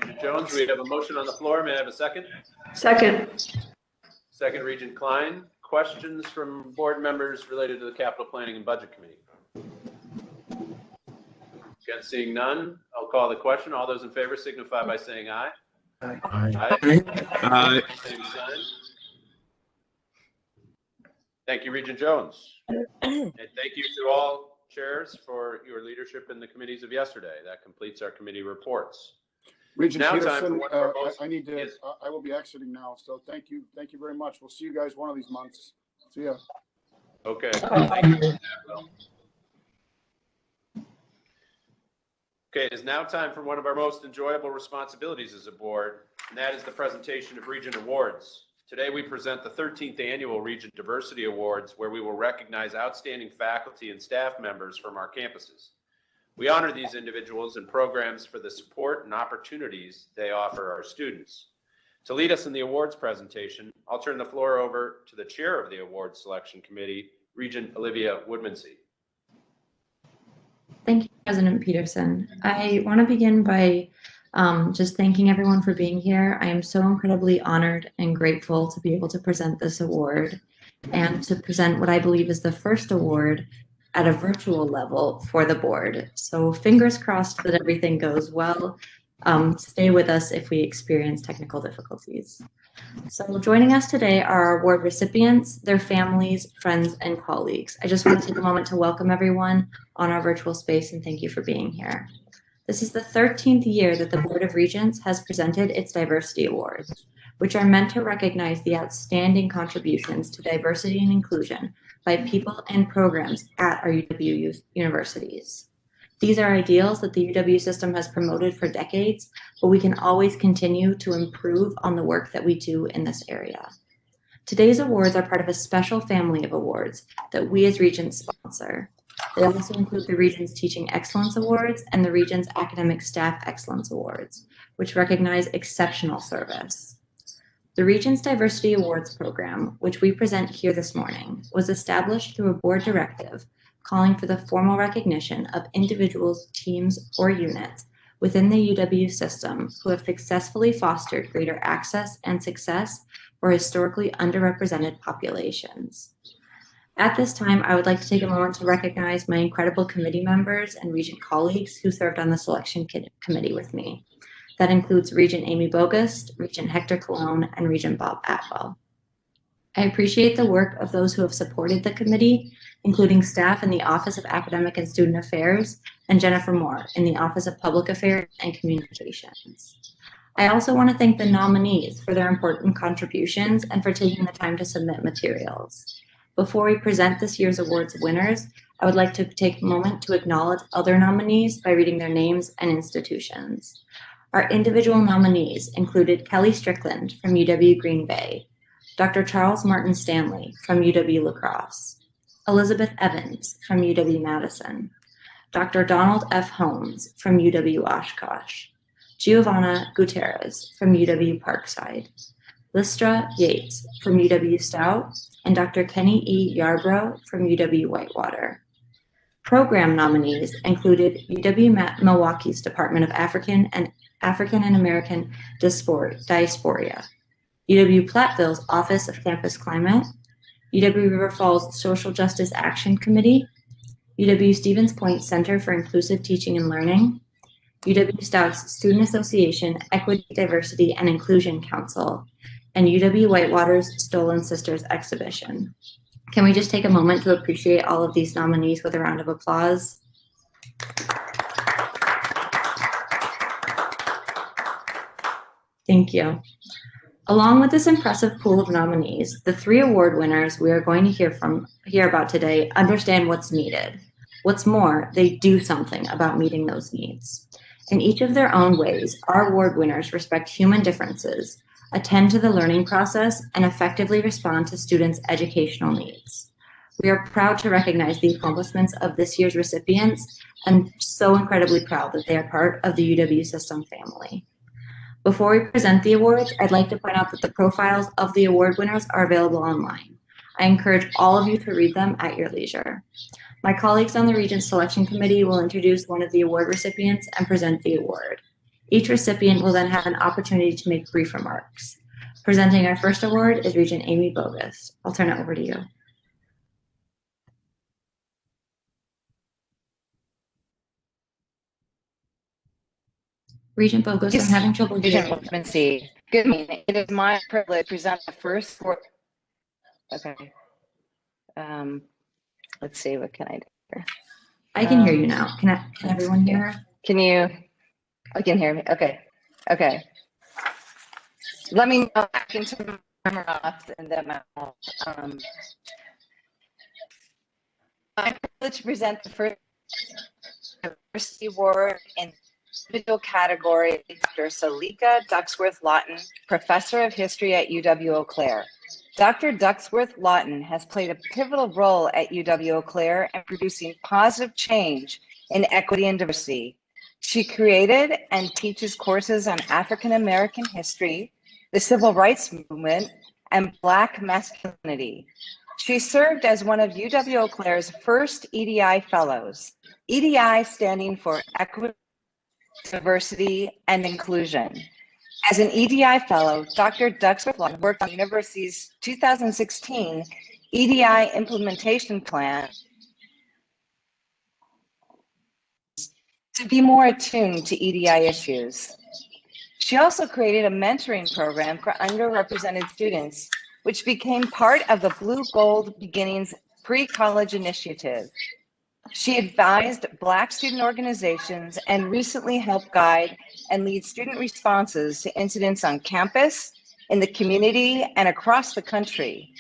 Regent Jones, we have a motion on the floor. May I have a second? Second. Second, Regent Klein. Questions from board members related to the Capital Planning and Budget Committee? Again, seeing none, I'll call the question. All those in favor signify by saying aye. Aye. Aye. Aye. Same sign. Thank you, Regent Jones. And thank you to all chairs for your leadership in the committees of yesterday. That completes our committee reports. Regent Now Peterson, Yes. I will be exiting now. So thank you very much. We'll see you guys one of these months. See ya. Okay. Thank you. Okay, it is now time for one of our most enjoyable responsibilities as a board, and that is the presentation of Regent Awards. Today, we present the 13th Annual Regent Diversity Awards, where we will recognize outstanding faculty and staff members from our campuses. We honor these individuals and programs for the support and opportunities they offer our students. To lead us in the awards presentation, I'll turn the floor over to the chair of the Awards Selection Committee, Regent Olivia Woodmansee. Thank you, President Peterson. I want to begin by just thanking everyone for being here. I am so incredibly honored and grateful to be able to present this award and to present what I believe is the first award at a virtual level for the board. So fingers crossed that everything goes well. Stay with us if we experience technical difficulties. So joining us today are our award recipients, their families, friends, and colleagues. I just want to take a moment to welcome everyone on our virtual space and thank you for being here. This is the 13th year that the Board of Regents has presented its Diversity Awards, which are meant to recognize the outstanding contributions to diversity and inclusion by people and programs at our UW universities. These are ideals that the UW system has promoted for decades, but we can always continue to improve on the work that we do in this area. Today's awards are part of a special family of awards that we as Regents sponsor. They also include the Regents Teaching Excellence Awards and the Regents Academic Staff Excellence Awards, which recognize exceptional service. The Regents Diversity Awards program, which we present here this morning, was established through a board directive calling for the formal recognition of individuals, teams, or units within the UW system who have successfully fostered greater access and success for historically underrepresented populations. At this time, I would like to take a moment to recognize my incredible committee members and Regent colleagues who served on the selection committee with me. That includes Regent Amy Bogus, Regent Hector Colon, and Regent Bob Atwell. I appreciate the work of those who have supported the committee, including staff in the Office of Academic and Student Affairs and Jennifer Moore in the Office of Public Affairs and Communications. I also want to thank the nominees for their important contributions and for taking the time to submit materials. Before we present this year's awards winners, I would like to take a moment to acknowledge other nominees by reading their names and institutions. Our individual nominees included Kelly Strickland from UW Green Bay, Dr. Charles Martin Stanley from UW-La Crosse, Elizabeth Evans from UW-Madison, Dr. Donald F. Holmes from UW-Oshkosh, Giovanna Gutierrez from UW-Parkside, Lystra Yates from UW-Stout, and Dr. Kenny E. Yarbrough from UW-Whitewater. Program nominees included UW-Milwaukee's Department of African and American Diaspora, UW-Platteville's Office of Campus Climate, UW River Falls Social Justice Action Committee, UW-Stevens Point Center for Inclusive Teaching and Learning, UW-Stout's Student Association Equity, Diversity, and Inclusion Council, and UW-Whitewater's Stolen Sisters exhibition. Can we just take a moment to appreciate all of these nominees with a round of applause? Thank you. Along with this impressive pool of nominees, the 3 award winners we are going to hear about today understand what's needed. What's more, they do something about meeting those needs. In each of their own ways, our award winners respect human differences, attend to the learning process, and effectively respond to students' educational needs. We are proud to recognize the accomplishments of this year's recipients and so incredibly proud that they are part of the UW system family. Before we present the awards, I'd like to point out that the profiles of the award winners are available online. I encourage all of you to read them at your leisure. My colleagues on the Regents Selection Committee will introduce one of the award recipients and present the award. Each recipient will then have an opportunity to make brief remarks. Presenting our first award is Regent Amy Bogus. I'll turn it over to you. Regent Bogus, I'm having trouble hearing you. Good evening. It is my privilege to present the first award. Okay. Let's see, what can I do here? I can hear you now. Can everyone hear her? Can you? I can hear me. Okay. Okay. Let me know if I can turn my camera off and then I'm privileged to present the first diversity award in individual category, Dr. Selika Ducksworth-Lawton, Professor of History at UW-Eau Claire. Dr. Ducksworth-Lawton has played a pivotal role at UW-Eau Claire in producing positive change in equity and diversity. She created and teaches courses on African American history, the Civil Rights Movement, and Black masculinity. She served as one of UW-Eau Claire's first EDI fellows, EDI standing for Equity, Diversity, and Inclusion. As an EDI fellow, Dr. Ducksworth-Lawton worked on the university's 2016 EDI implementation plan to be more attuned to EDI issues. She also created a mentoring program for underrepresented students, which became part of the Blue Gold Beginnings pre-college initiative. She advised Black student organizations and recently helped guide and lead student responses to incidents on campus, in the community, and across the country.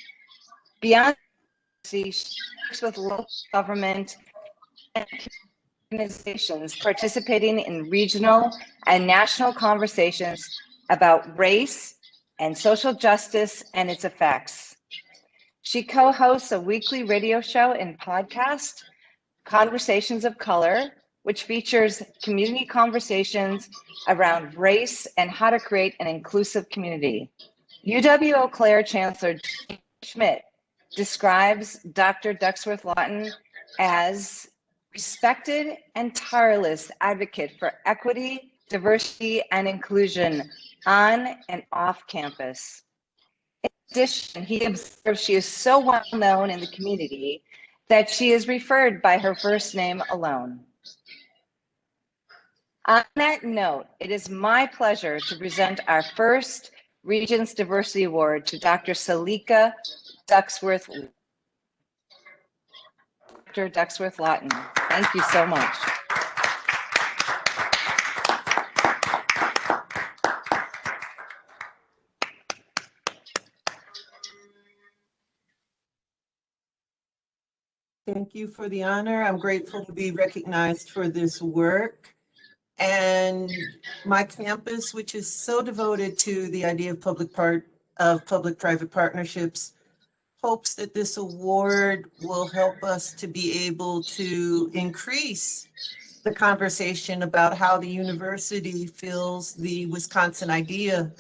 Beyond, she works with local government and organizations participating in regional and national conversations about race and social justice and its effects. She co-hosts a weekly radio show and podcast, Conversations of Color, which features community conversations around race and how to create an inclusive community. UW-Eau Claire Chancellor James Schmidt describes Dr. Ducksworth-Lawton as respected and tireless advocate for equity, diversity, and inclusion on and off campus. In addition, he observes she is so well known in the community that she is referred by her first name alone. On that note, it is my pleasure to present our first Regents Diversity Award to Dr. Selika Ducksworth-Lawton. Dr. Ducksworth-Lawton, thank you so much. Thank you for the honor. I'm grateful to be recognized for this work. And my campus, which is so devoted to the idea of public-private partnerships, hopes that this award will help us to be able to increase the conversation about how the university feels the Wisconsin idea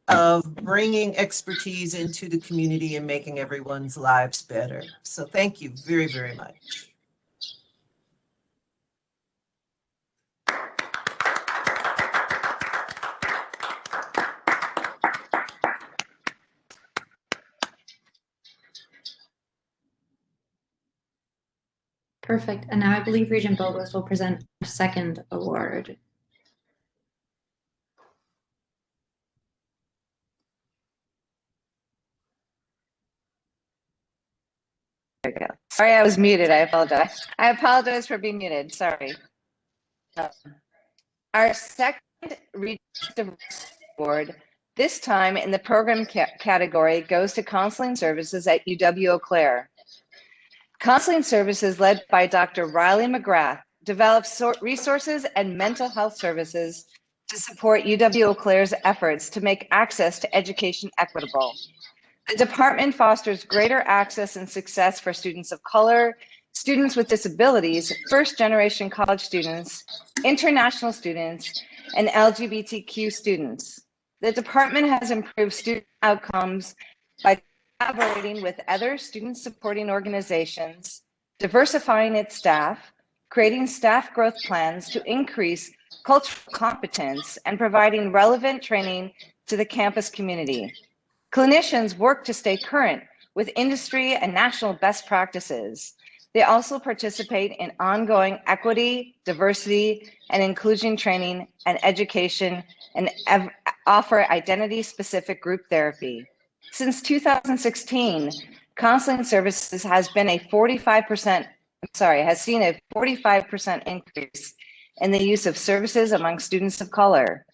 of bringing expertise into the community and making everyone's lives better. So thank you very, very much. Perfect. And now I believe Regent Bogos will present our second award. There we go. Sorry, I was muted. I apologize. I apologize for being muted. Sorry. Our second Regents Diversity Award, this time in the program category, goes to Counseling Services at UW-Eau Claire. Counseling Services, led by Dr. Riley McGrath, develops resources and mental health services to support UW-Eau Claire's efforts to make access to education equitable. The department fosters greater access and success for students of color, students with disabilities, first-generation college students, international students, and LGBTQ students. The department has improved student outcomes by collaborating with other student supporting organizations, diversifying its staff, creating staff growth plans to increase cultural competence, and providing relevant training to the campus community. Clinicians work to stay current with industry and national best practices. They also participate in ongoing equity, diversity, and inclusion training and education, and offer identity-specific group therapy. Since 2016, Counseling Services has seen a 45% increase in the use of services among students of color.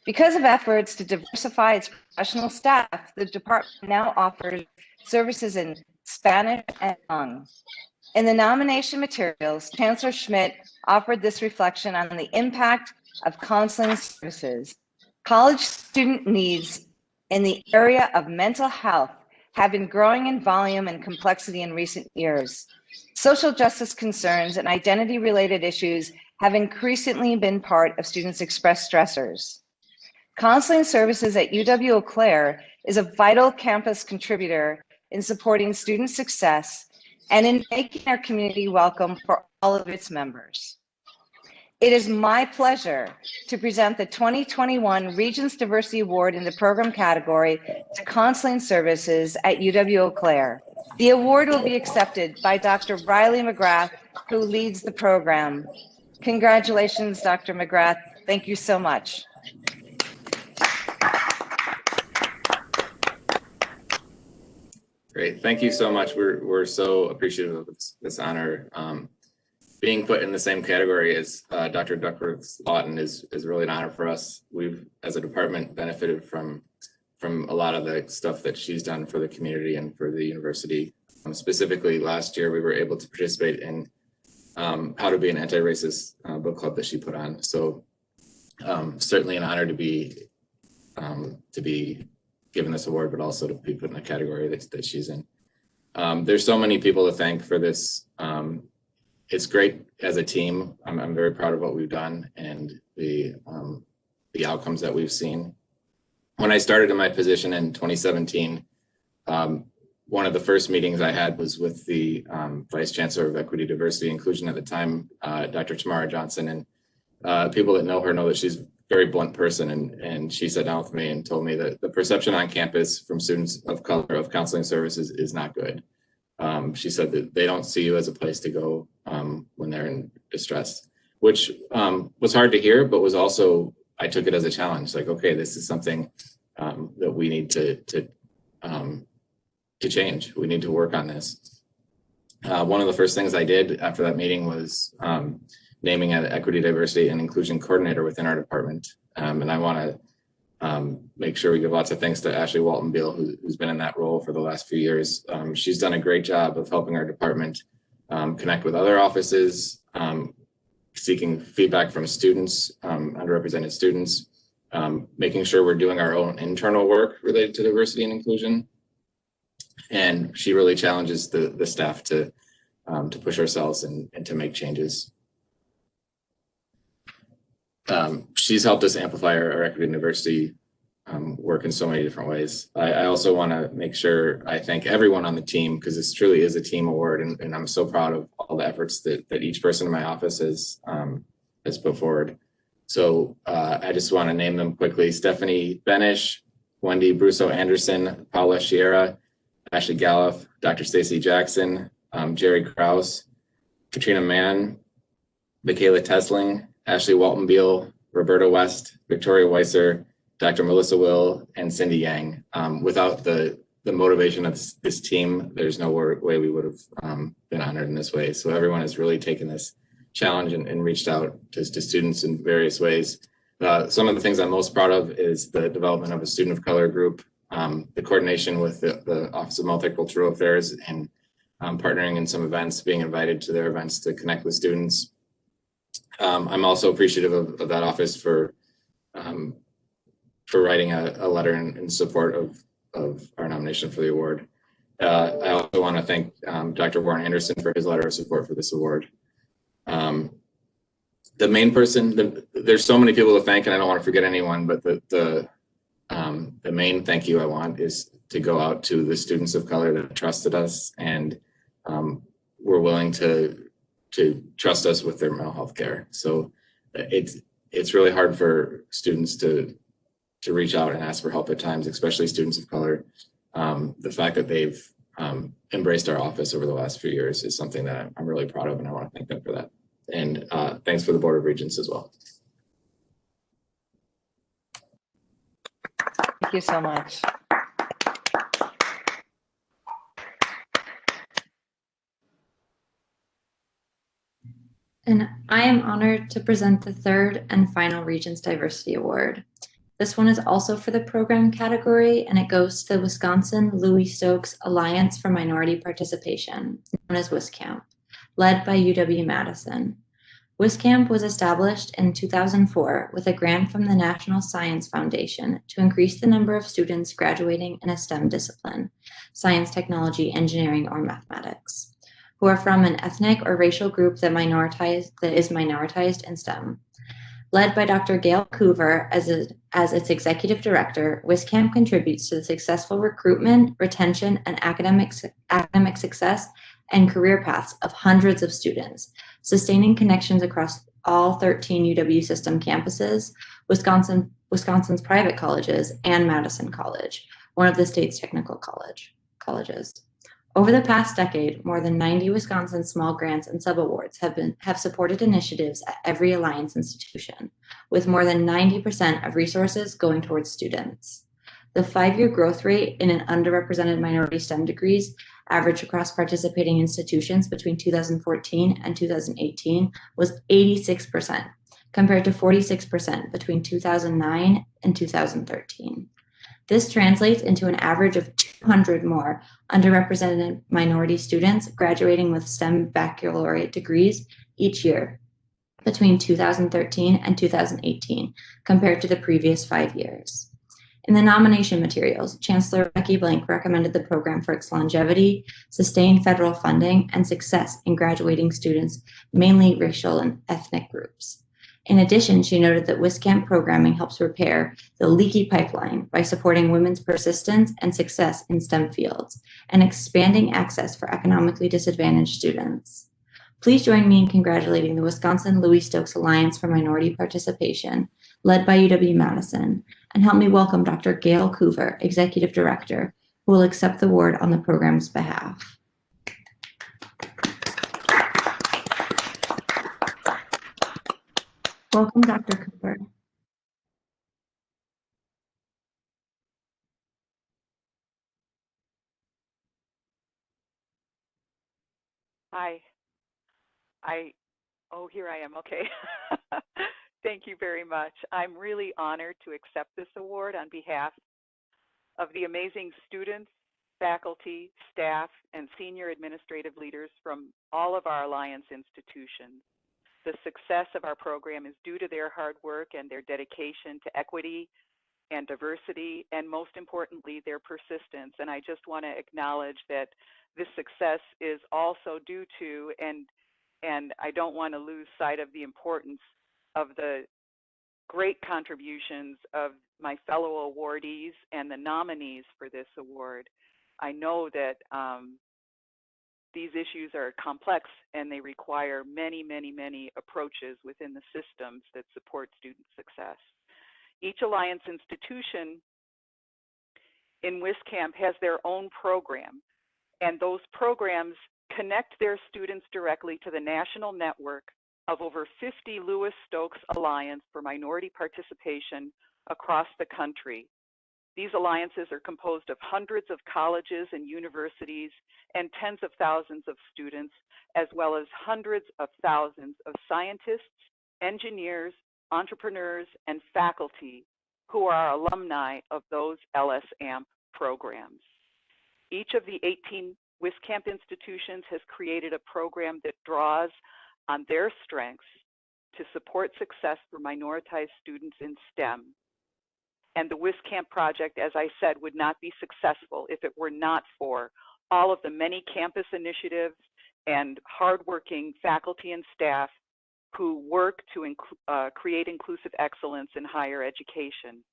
Because of efforts to diversify its professional staff, the department now offers services in Spanish and Hmong. In the nomination materials, Chancellor Schmidt offered this reflection on the impact of counseling services. College student needs in the area of mental health have been growing in volume and complexity in recent years. Social justice concerns and identity-related issues have increasingly been part of students' expressed stressors. Counseling services at UW-Eau Claire is a vital campus contributor in supporting student success and in making our community welcome for all of its members. It is my pleasure to present the 2021 Regents Diversity Award in the program category to counseling services at UW-Eau Claire. The award will be accepted by Dr. Riley McGrath, who leads the program. Congratulations, Dr. McGrath. Thank you so much. Great. Thank you so much. We're so appreciative of this honor. Being put in the same category as Dr. Ducksworth-Lawton is really an honor for us. We've, as a department, benefited from a lot of the stuff that she's done for the community and for the university. Specifically, last year we were able to participate in How to Be an Anti-Racist book club that she put on. So certainly an honor to be given this award, but also to be put in a category that she's in. There's so many people to thank for this. It's great as a team. I'm very proud of what we've done and the outcomes that we've seen. When I started in my position in 2017, one of the first meetings I had was with the Vice Chancellor of Equity, Diversity, Inclusion at the time, Dr. Tamara Johnson. And people that know her know that she's a very blunt person. And she sat down with me and told me that the perception on campus from students of color of counseling services is not good. She said that they don't see you as a place to go when they're in distress, which was hard to hear, but was also, I took it as a challenge. Like, okay, this is something that we need to change. We need to work on this. One of the first things I did after that meeting was naming an equity, diversity, and inclusion coordinator within our department. And I want to make sure we give lots of thanks to Ashley Walton-Beal, who's been in that role for the last few years. She's done a great job of helping our department connect with other offices, seeking feedback from students, underrepresented students, making sure we're doing our own internal work related to diversity and inclusion. And she really challenges the staff to push ourselves and to make changes. She's helped us amplify our equity and diversity work in so many different ways. I also want to make sure I thank everyone on the team, because this truly is a team award, and I'm so proud of all the efforts that each person in my office has put forward. So I just want to name them quickly: Stephanie Benish, Wendy Brusso Anderson, Paula Sierra, Ashley Gallup, Dr. Stacy Jackson, Jerry Krause, Katrina Mann, Michaela Tesling, Ashley Walton-Beal, Roberta West, Victoria Weiser, Dr. Melissa Will, and Cindy Yang. Without the motivation of this team, there's no way we would have been honored in this way. So everyone has really taken this challenge and reached out to students in various ways. Some of the things I'm most proud of is the development of a student of color group, the coordination with the Office of Multicultural Affairs, and partnering in some events, being invited to their events to connect with students. I'm also appreciative of that office for writing a letter in support of our nomination for the award. I also want to thank Dr. Warren Anderson for his letter of support for this award. The main person, there's so many people to thank, and I don't want to forget anyone, but the main thank you I want is to go out to the students of color that trusted us and were willing to trust us with their mental health care. So it's really hard for students to reach out and ask for help at times, especially students of color. The fact that they've embraced our office over the last few years is something that I'm really proud of, and I want to thank them for that. And thanks for the Board of Regents as well. Thank you so much. And I am honored to present the third and final Regents Diversity Award. This one is also for the program category, and it goes to the Wisconsin Louis Stokes Alliance for Minority Participation, known as WiscAMP, led by UW-Madison. WiscAMP was established in 2004 with a grant from the National Science Foundation to increase the number of students graduating in a STEM discipline, science, technology, engineering, or mathematics, who are from an ethnic or racial group that is minoritized in STEM. Led by Dr. Gail Coover as its executive director, WiscAMP contributes to the successful recruitment, retention, and academic success and career paths of hundreds of students, sustaining connections across all 13 UW system campuses, Wisconsin's private colleges, and Madison College, one of the state's technical colleges. Over the past decade, more than 90 Wisconsin small grants and subawards have supported initiatives at every Alliance institution, with more than 90% of resources going towards students. The 5-year growth rate in an underrepresented minority STEM degrees average across participating institutions between 2014 and 2018 was 86%, compared to 46% between 2009 and 2013. This translates into an average of 200 more underrepresented minority students graduating with STEM baccalaureate degrees each year between 2013 and 2018, compared to the previous 5 years. In the nomination materials, Chancellor Becky Blank recommended the program for its longevity, sustained federal funding, and success in graduating students, mainly racial and ethnic groups. In addition, she noted that WiscAMP programming helps repair the leaky pipeline by supporting women's persistence and success in STEM fields and expanding access for economically disadvantaged students. Please join me in congratulating the Wisconsin Louis Stokes Alliance for Minority Participation, led by UW-Madison, and help me welcome Dr. Gail Coover, Executive Director, who will accept the award on the program's behalf. Welcome, Dr. Cooper. Hi. Oh, here I am. Okay. Thank you very much. I'm really honored to accept this award on behalf of the amazing students, faculty, staff, and senior administrative leaders from all of our Alliance institutions. The success of our program is due to their hard work and their dedication to equity and diversity, and most importantly, their persistence. And I just want to acknowledge that this success is also due to, and I don't want to lose sight of the importance of the great contributions of my fellow awardees and the nominees for this award. I know that these issues are complex and they require many, many, many approaches within the systems that support student success. Each Alliance institution in WiscAMP has their own program, and those programs connect their students directly to the national network of over 50 Louis Stokes Alliance for Minority Participation across the country. These alliances are composed of hundreds of colleges and universities and tens of thousands of students, as well as hundreds of thousands of scientists, engineers, entrepreneurs, and faculty who are alumni of those LSAMP programs. Each of the 18 WiscAMP institutions has created a program that draws on their strengths to support success for minoritized students in STEM. And the WiscAMP project, as I said, would not be successful if it were not for all of the many campus initiatives and hardworking faculty and staff who work to create inclusive excellence in higher education.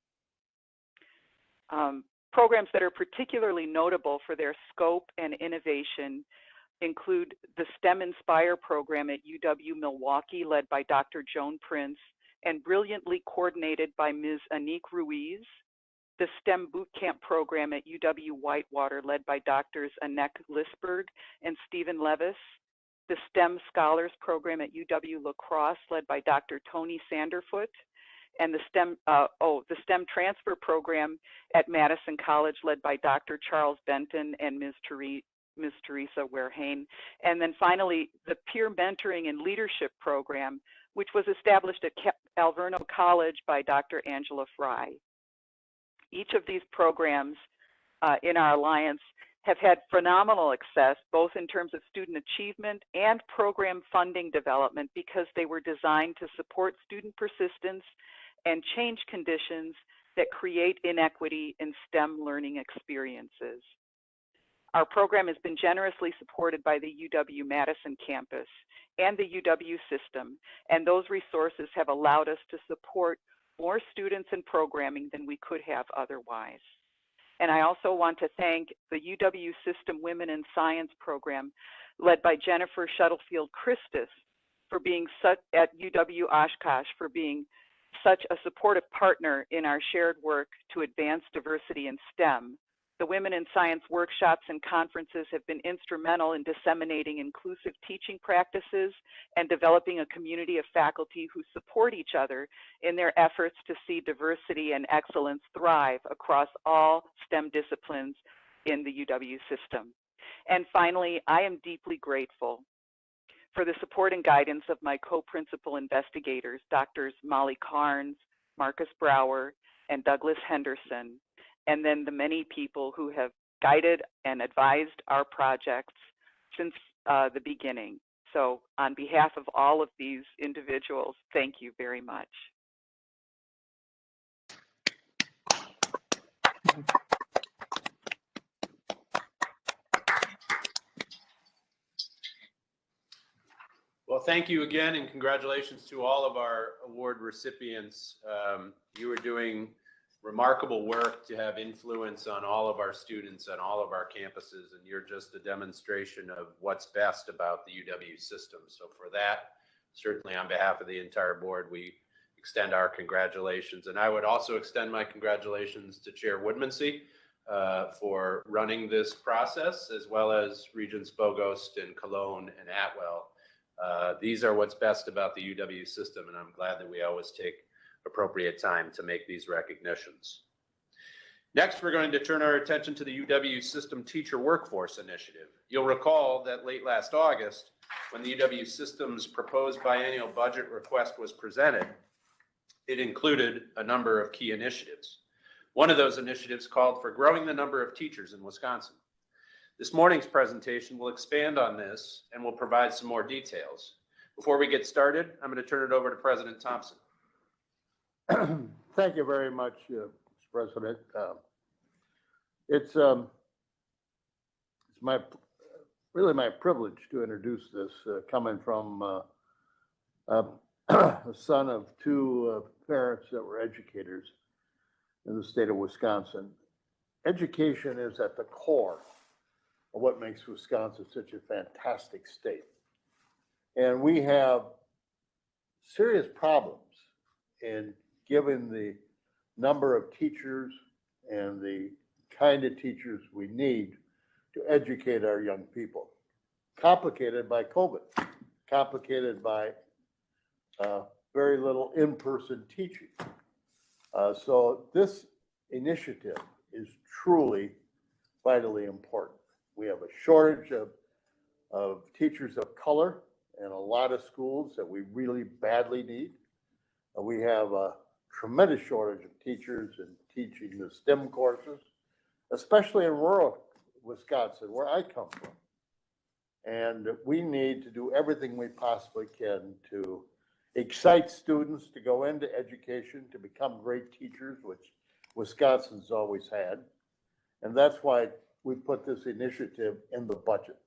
Programs that are particularly notable for their scope and innovation include the STEM Inspire program at UW-Milwaukee, led by Dr. Joan Prince, and brilliantly coordinated by Ms. Anique Ruiz, the STEM Bootcamp program at UW-Whitewater, led by Drs. Annette Lisberg and Stephen Levis, the STEM Scholars program at UW-La Crosse, led by Dr. Tony Sanderfoot, and the STEM Transfer program at Madison College, led by Dr. Charles Benton and Ms. Teresa Werhane. And then finally, the Peer Mentoring and Leadership program, which was established at Alverno College by Dr. Angela Fry. Each of these programs in our alliance have had phenomenal success, both in terms of student achievement and program funding development, because they were designed to support student persistence and change conditions that create inequity in STEM learning experiences. Our program has been generously supported by the UW-Madison campus and the UW system, and those resources have allowed us to support more students and programming than we could have otherwise. And I also want to thank the UW System Women in Science program, led by Jennifer Shuttlefield Christus, for being at UW-Oshkosh, for being such a supportive partner in our shared work to advance diversity in STEM. The Women in Science workshops and conferences have been instrumental in disseminating inclusive teaching practices and developing a community of faculty who support each other in their efforts to see diversity and excellence thrive across all STEM disciplines in the UW system. And finally, I am deeply grateful for the support and guidance of my co-principal investigators, Drs. Molly Carnes, Marcus Brower, and Douglas Henderson, and then the many people who have guided and advised our projects since the beginning. So on behalf of all of these individuals, thank you very much. Well, thank you again, and congratulations to all of our award recipients. You are doing remarkable work to have influence on all of our students and all of our campuses, and you're just a demonstration of what's best about the UW system. So for that, certainly on behalf of the entire board, we extend our congratulations. And I would also extend my congratulations to Chair Woodmansee for running this process, as well as Regents Bogost and Cologne and Atwell. These are what's best about the UW system, and I'm glad that we always take appropriate time to make these recognitions. Next, we're going to turn our attention to the UW System Teacher Workforce Initiative. You'll recall that late last August, when the UW System's proposed biennial budget request was presented, it included a number of key initiatives. One of those initiatives called for growing the number of teachers in Wisconsin. This morning's presentation will expand on this and will provide some more details. Before we get started, I'm going to turn it over to President Thompson. Thank you very much, Mr. President. It's really my privilege to introduce this, coming from a son of two parents that were educators in the state of Wisconsin. Education is at the core of what makes Wisconsin such a fantastic state. And we have serious problems in given the number of teachers and the kind of teachers we need to educate our young people. Complicated by COVID, complicated by very little in-person teaching. So this initiative is truly vitally important. We have a shortage of teachers of color in a lot of schools that we really badly need. We have a tremendous shortage of teachers in teaching the STEM courses, especially in rural Wisconsin, where I come from. And we need to do everything we possibly can to excite students to go into education, to become great teachers, which Wisconsin's always had. And that's why we put this initiative in the budget.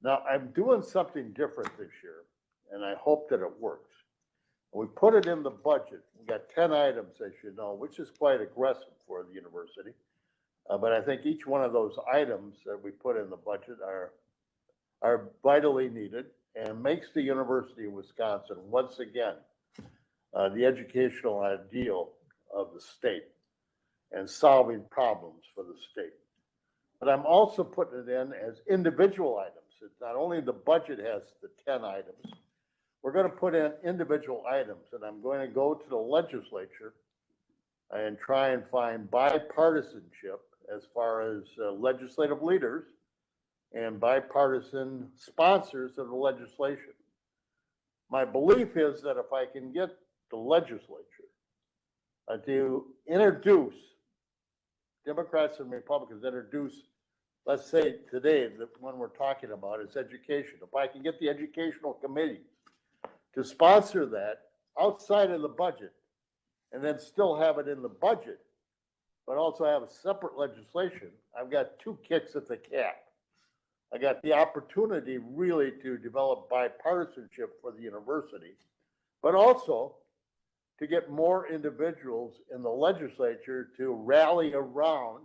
Now, I'm doing something different this year, and I hope that it works. We put it in the budget. We got 10 items, as you know, which is quite aggressive for the university. But I think each one of those items that we put in the budget are vitally needed and makes the University of Wisconsin, once again, the educational ideal of the state and solving problems for the state. But I'm also putting it in as individual items. It's not only the budget has the 10 items, we're going to put in individual items, and I'm going to go to the legislature and try and find bipartisanship as far as legislative leaders and bipartisan sponsors of the legislation. My belief is that if I can get the legislature to introduce, Democrats and Republicans introduce let's say today, that when we're talking about is education. If I can get the educational committee to sponsor that outside of the budget and then still have it in the budget, but also have a separate legislation, I've got two kicks at the cat. I got the opportunity really to develop bipartisanship for the university, but also to get more individuals in the legislature to rally around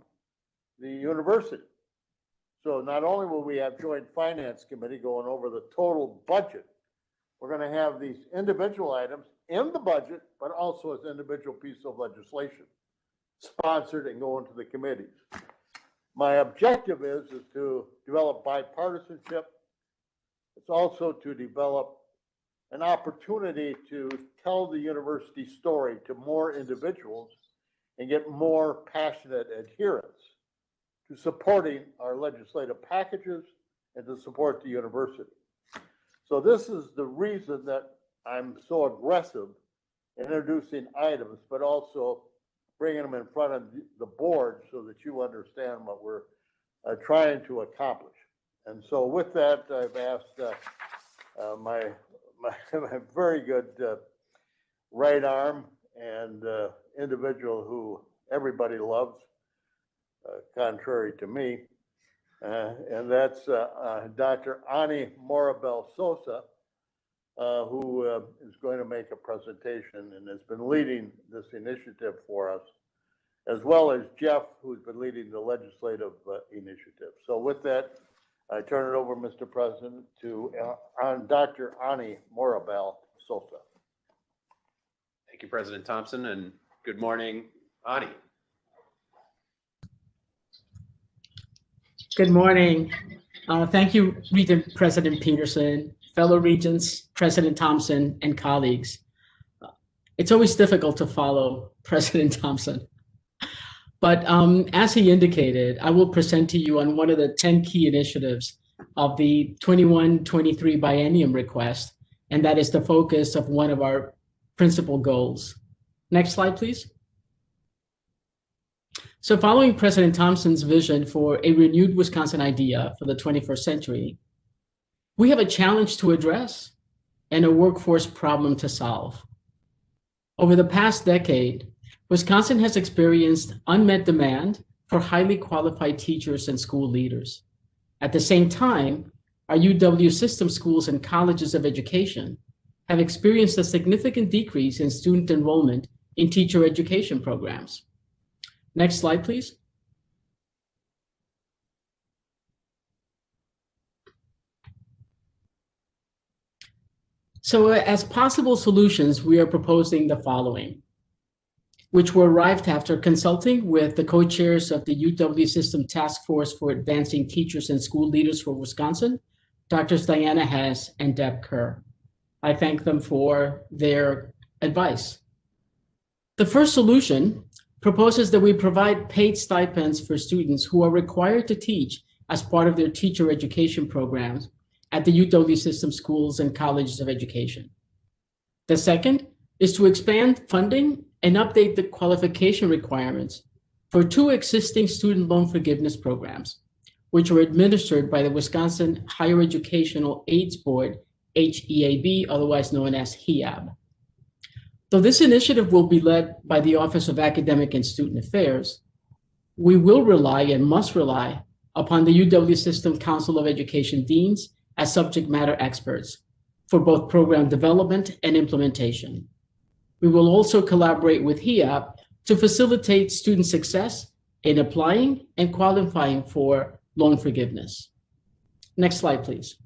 the university. So not only will we have joint finance committee going over the total budget, we're going to have these individual items in the budget, but also as individual pieces of legislation sponsored and go into the committees. My objective is to develop bipartisanship. It's also to develop an opportunity to tell the university story to more individuals and get more passionate adherence to supporting our legislative packages and to support the university. So this is the reason that I'm so aggressive in introducing items, but also bringing them in front of the board so that you understand what we're trying to accomplish. And so with that, I've asked my very good right arm and individual who everybody loves, contrary to me, and that's Dr. Ani Morabel Sosa, who is going to make a presentation and has been leading this initiative for us, as well as Jeff, who's been leading the legislative initiative. So with that, I turn it over, Mr. President, to Dr. Ani Morabel Sosa. Thank you, President Thompson, and good morning, Ani. Good morning. Thank you, Regent President Peterson, fellow Regents, President Thompson, and colleagues. It's always difficult to follow President Thompson. But as he indicated, I will present to you on one of the 10 key initiatives of the 21-23 biennium request, and that is the focus of one of our principal goals. Next slide, please. So following President Thompson's vision for a renewed Wisconsin idea for the 21st century, we have a challenge to address and a workforce problem to solve. Over the past decade, Wisconsin has experienced unmet demand for highly qualified teachers and school leaders. At the same time, our UW system schools and colleges of education have experienced a significant decrease in student enrollment in teacher education programs. Next slide, please. So as possible solutions, we are proposing the following, which were arrived after consulting with the co-chairs of the UW System Task Force for Advancing Teachers and School Leaders for Wisconsin, Drs. Diana Hess and Deb Kerr. I thank them for their advice. The first solution proposes that we provide paid stipends for students who are required to teach as part of their teacher education programs at the UW System schools and colleges of education. The second is to expand funding and update the qualification requirements for 2 existing student loan forgiveness programs, which are administered by the Wisconsin Higher Educational Aids Board, HEAB, otherwise known as HEAB. Though this initiative will be led by the Office of Academic and Student Affairs, we will rely and must rely upon the UW System Council of Education deans as subject matter experts for both program development and implementation. We will also collaborate with HEAB to facilitate student success in applying and qualifying for loan forgiveness. Next slide, please.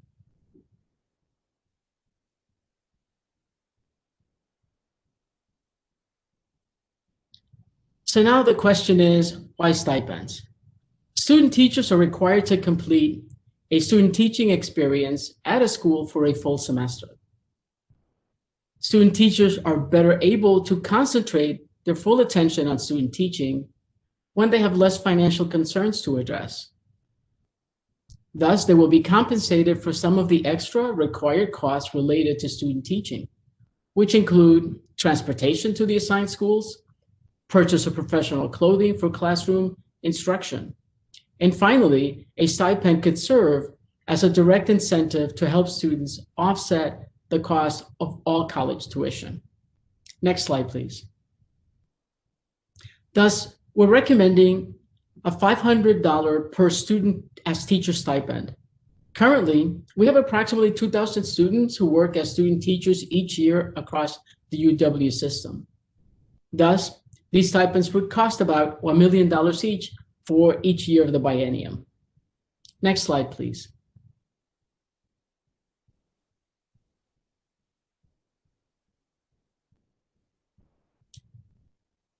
So now the question is, why stipends? Student teachers are required to complete a student teaching experience at a school for a full semester. Student teachers are better able to concentrate their full attention on student teaching when they have less financial concerns to address. Thus, they will be compensated for some of the extra required costs related to student teaching, which include transportation to the assigned schools, purchase of professional clothing for classroom instruction, And finally, a stipend could serve as a direct incentive to help students offset the cost of all college tuition. Next slide, please. Thus, we're recommending a $500 per student as teacher stipend. Currently, we have approximately 2,000 students who work as student teachers each year across the UW system. Thus, these stipends would cost about $1 million each for each year of the biennium. Next slide, please.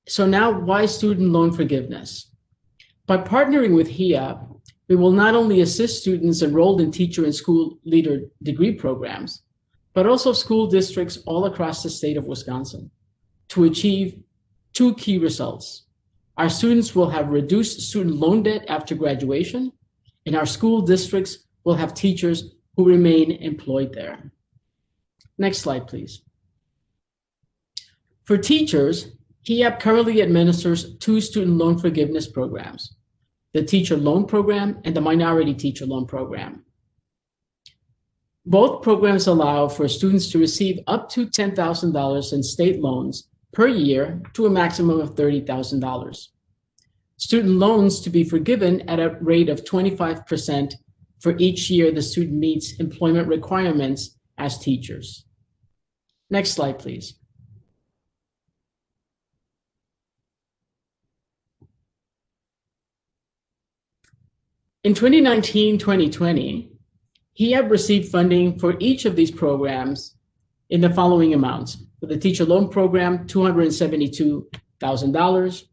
So now, why student loan forgiveness? By partnering with HEAP, we will not only assist students enrolled in teacher and school leader degree programs, but also school districts all across the state of Wisconsin to achieve two key results. Our students will have reduced student loan debt after graduation, and our school districts will have teachers who remain employed there. Next slide, please. For teachers, HEAP currently administers two student loan forgiveness programs, the Teacher Loan Program and the Minority Teacher Loan Program. Both programs allow for students to receive up to $10,000 in state loans per year to a maximum of $30,000. Student loans to be forgiven at a rate of 25% for each year the student meets employment requirements as teachers. Next slide, please. In 2019-2020, HEAP received funding for each of these programs in the following amounts. For the Teacher Loan Program, $272,000,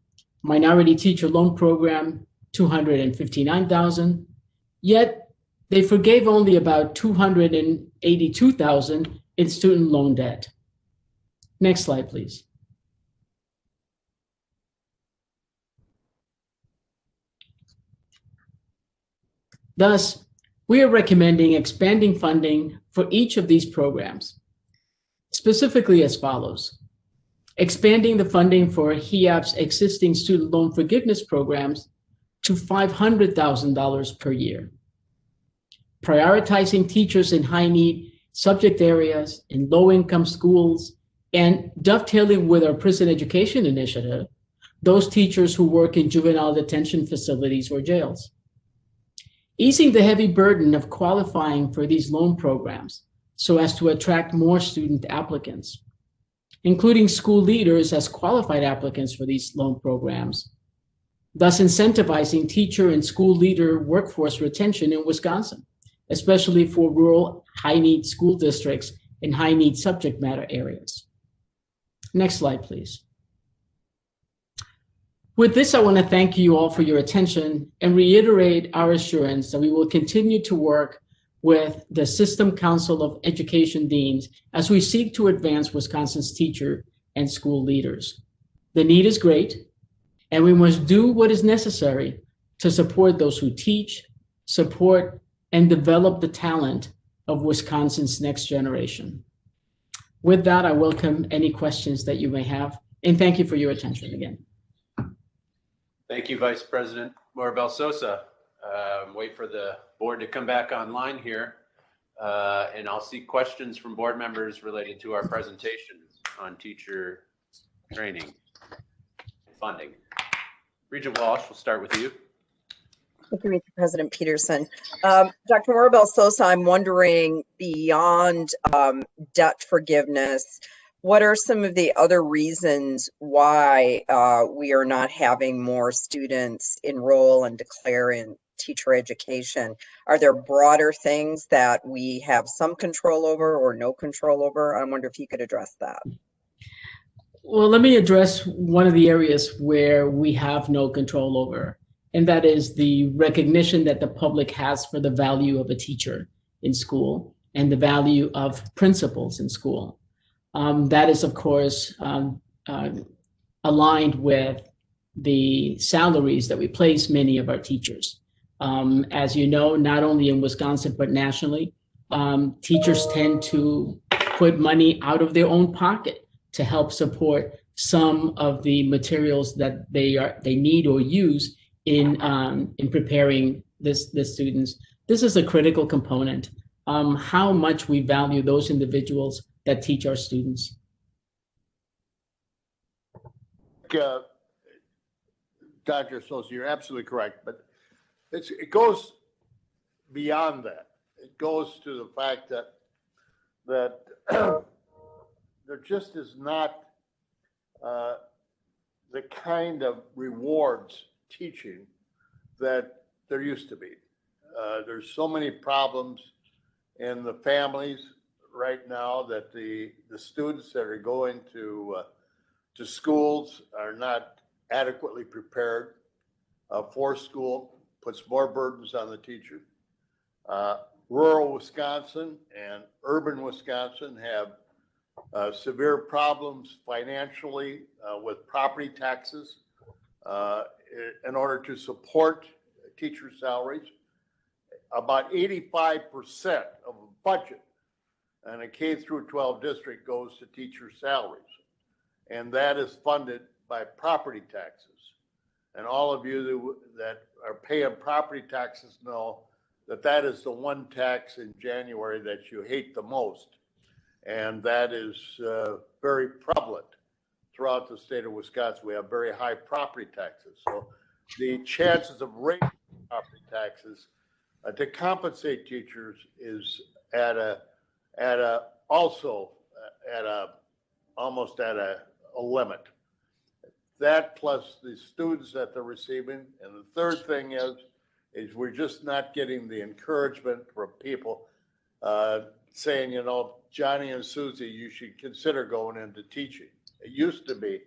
Minority Teacher Loan Program, $259,000, yet they forgave only about $282,000 in student loan debt. Next slide, please. Thus, we are recommending expanding funding for each of these programs, specifically as follows. Expanding the funding for HEAP's existing student loan forgiveness programs to $500,000 per year. Prioritizing teachers in high-need subject areas in low-income schools, and dovetailing with our prison education initiative, those teachers who work in juvenile detention facilities or jails. Easing the heavy burden of qualifying for these loan programs so as to attract more student applicants, including school leaders as qualified applicants for these loan programs, thus incentivizing teacher and school leader workforce retention in Wisconsin, especially for rural high-need school districts in high-need subject matter areas. Next slide, please. With this, I want to thank you all for your attention and reiterate our assurance that we will continue to work with the System Council of Education Deans as we seek to advance Wisconsin's teacher and school leaders. The need is great, and we must do what is necessary to support those who teach, support, and develop the talent of Wisconsin's next generation. With that, I welcome any questions that you may have, and thank you for your attention again. Thank you, Vice President Maribel Sosa. Wait for the board to come back online here, and I'll seek questions from board members related to our presentation on teacher training and funding. Regent Walsh, we'll start with you. Thank you, President Peterson. Dr. Maribel Sosa, I'm wondering, beyond debt forgiveness, what are some of the other reasons why we are not having more students enroll and declare in teacher education? Are there broader things that we have some control over or no control over? I wonder if you could address that. Well, let me address one of the areas where we have no control over, and that is the recognition that the public has for the value of a teacher in school and the value of principals in school. That is, of course, aligned with the salaries that we place many of our teachers. As you know, not only in Wisconsin, but nationally, teachers tend to put money out of their own pocket to help support some of the materials that they need or use in preparing the students. This is a critical component. How much we value those individuals that teach our students. Dr. Stokes, you're absolutely correct, but it goes beyond that. It goes to the fact that there just is not the kind of rewards teaching that there used to be. There's so many problems in the families right now that the students that are going to schools are not adequately prepared for school, puts more burdens on the teacher. Rural Wisconsin and urban Wisconsin have severe problems financially with property taxes in order to support teacher salaries. About 85% of the budget in a K through 12 district goes to teacher salaries, and that is funded by property taxes. And all of you that are paying property taxes know that that is the one tax in January that you hate the most. And that is very prevalent throughout the state of Wisconsin. We have very high property taxes. So the chances of raising property taxes to compensate teachers is almost at a limit. That plus the students that they're receiving. And the third thing is we're just not getting the encouragement from people saying, you know, Johnny and Susie, you should consider going into teaching. It used to be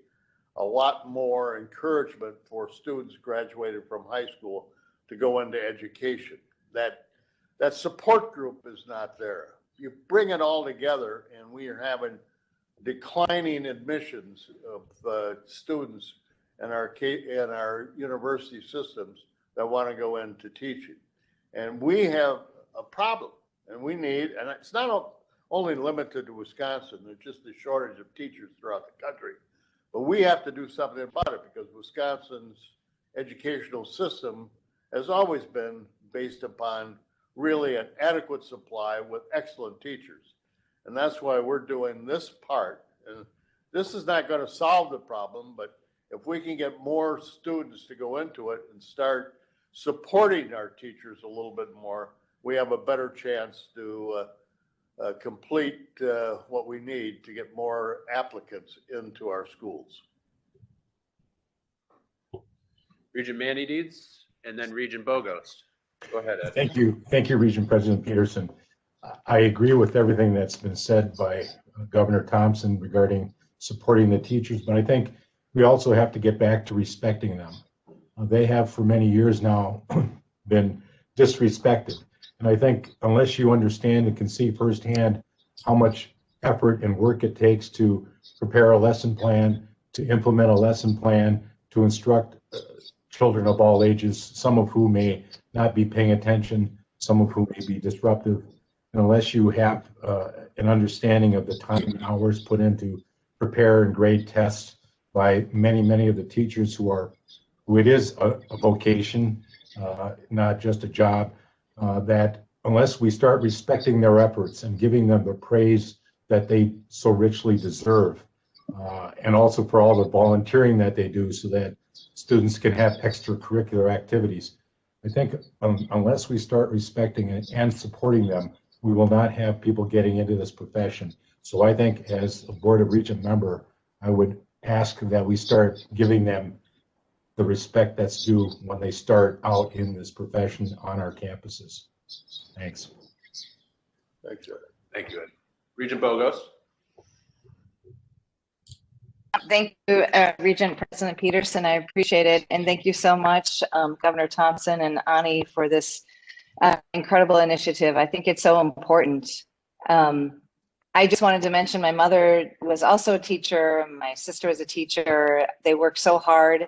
a lot more encouragement for students graduated from high school to go into education. That support group is not there. You bring it all together, and we are having declining admissions of students in our university systems that want to go into teaching. And we have a problem, and we need, and it's not only limited to Wisconsin, there's just a shortage of teachers throughout the country. But we have to do something about it because Wisconsin's educational system has always been based upon really an adequate supply with excellent teachers. And that's why we're doing this part. And this is not going to solve the problem, but if we can get more students to go into it and start supporting our teachers a little bit more, we have a better chance to complete what we need to get more applicants into our schools. Regent Manny-Deeds, and then Regent Bogost. Go ahead, Ed. Thank you, Regent President Peterson. I agree with everything that's been said by Governor Thompson regarding supporting the teachers, but I think we also have to get back to respecting them. They have for many years now been disrespected. And I think unless you understand and can see firsthand how much effort and work it takes to prepare a lesson plan, to implement a lesson plan, to instruct children of all ages, some of whom may not be paying attention, some of whom may be disruptive, and unless you have an understanding of the time and hours put into prepare and grade tests by many of the teachers who it is a vocation, not just a job, that unless we start respecting their efforts and giving them the praise that they so richly deserve, and also for all the volunteering that they do so that students can have extracurricular activities. I think unless we start respecting it and supporting them, we will not have people getting into this profession. So I think as a Board of Regent member, I would ask that we start giving them the respect that's due when they start out in this profession on our campuses. Thanks. Thanks, Ed. Thank you, Ed. Regent Bogost. Thank you, Regent President Peterson. I appreciate it. And thank you so much, Governor Thompson and Ani, for this incredible initiative. I think it's so important. I just wanted to mention my mother was also a teacher. My sister was a teacher. They worked so hard.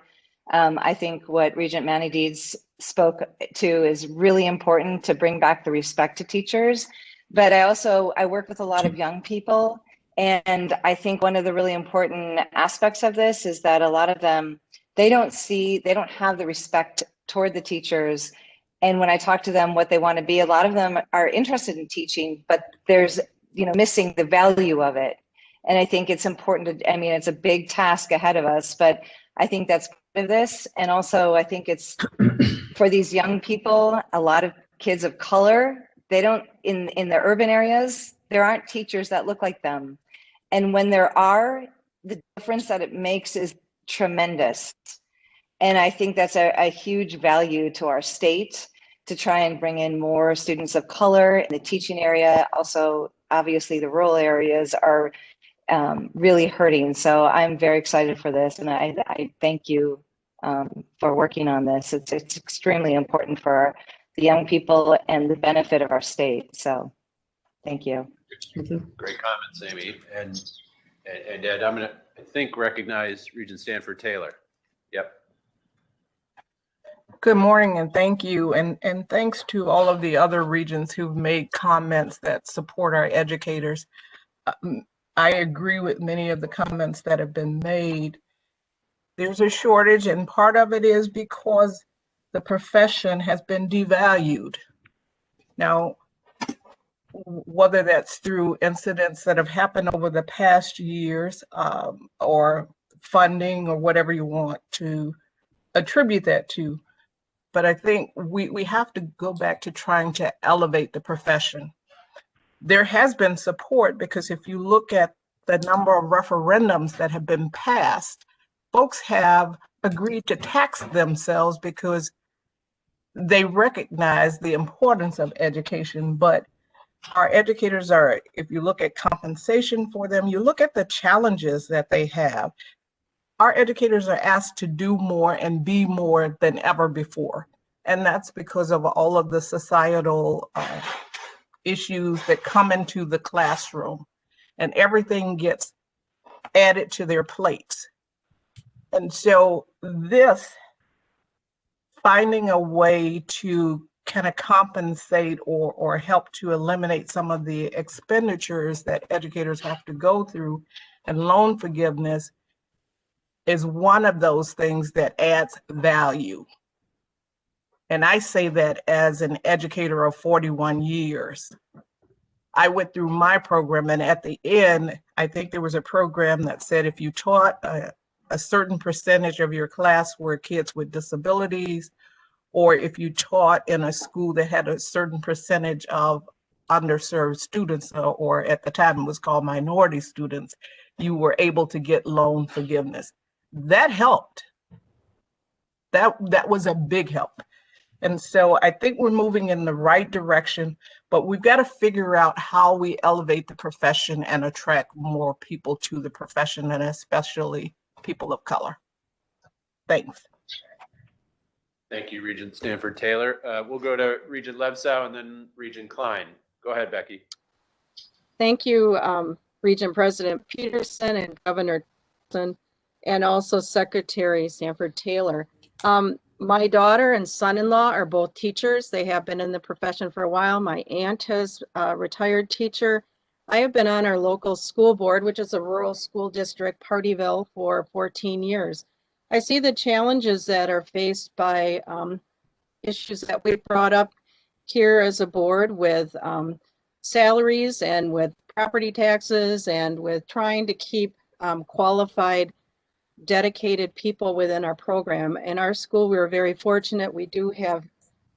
I think what Regent Manny-Deeds spoke to is really important to bring back the respect to teachers. But I work with a lot of young people. And I think one of the really important aspects of this is that a lot of them, they don't have the respect toward the teachers. And when I talk to them what they want to be, a lot of them are interested in teaching, but there's, missing the value of it. And I think it's important to, it's a big task ahead of us, but I think that's part of this. And also I think it's for these young people, a lot of kids of color, they don't, in the urban areas, there aren't teachers that look like them. And when there are, the difference that it makes is tremendous. And I think that's a huge value to our state to try and bring in more students of color in the teaching area. Also, obviously, the rural areas are really hurting. So I'm very excited for this. And I thank you for working on this. It's extremely important for the young people and the benefit of our state. So thank you. Great comments, Amy. And Ed, I'm going to, I think, recognize Regent Stanford Taylor. Yep. Good morning and thank you. And thanks to all of the other regents who've made comments that support our educators. I agree with many of the comments that have been made. There's a shortage, and part of it is because the profession has been devalued. Now, whether that's through incidents that have happened over the past years or funding or whatever you want to attribute that to. But I think we have to go back to trying to elevate the profession. There has been support because if you look at the number of referendums that have been passed, folks have agreed to tax themselves because they recognize the importance of education. But our educators are, if you look at compensation for them, you look at the challenges that they have, our educators are asked to do more and be more than ever before. And that's because of all of the societal issues that come into the classroom, and everything gets added to their plates. And so this, finding a way to kind of compensate or help to eliminate some of the expenditures that educators have to go through, and loan forgiveness is one of those things that adds value. And I say that as an educator of 41 years. I went through my program, and at the end, I think there was a program that said if you taught a certain percentage of your class were kids with disabilities, or if you taught in a school that had a certain percentage of underserved students, or at the time it was called minority students, you were able to get loan forgiveness. That helped. That was a big help. And so I think we're moving in the right direction, but we've got to figure out how we elevate the profession and attract more people to the profession, and especially people of color. Thanks. Thank you, Regent Stanford Taylor. We'll go to Regent Lebsow and then Regent Klein. Go ahead, Becky. Thank you, Regent President Peterson and Governor Patterson, and also Secretary Stanford Taylor. My daughter and son-in-law are both teachers. They have been in the profession for a while. My aunt is a retired teacher. I have been on our local school board, which is a rural school district, Partyville, for 14 years. I see the challenges that are faced by issues that we've brought up here as a board with salaries and with property taxes and with trying to keep qualified, dedicated people within our program. In our school, we were very fortunate. We do have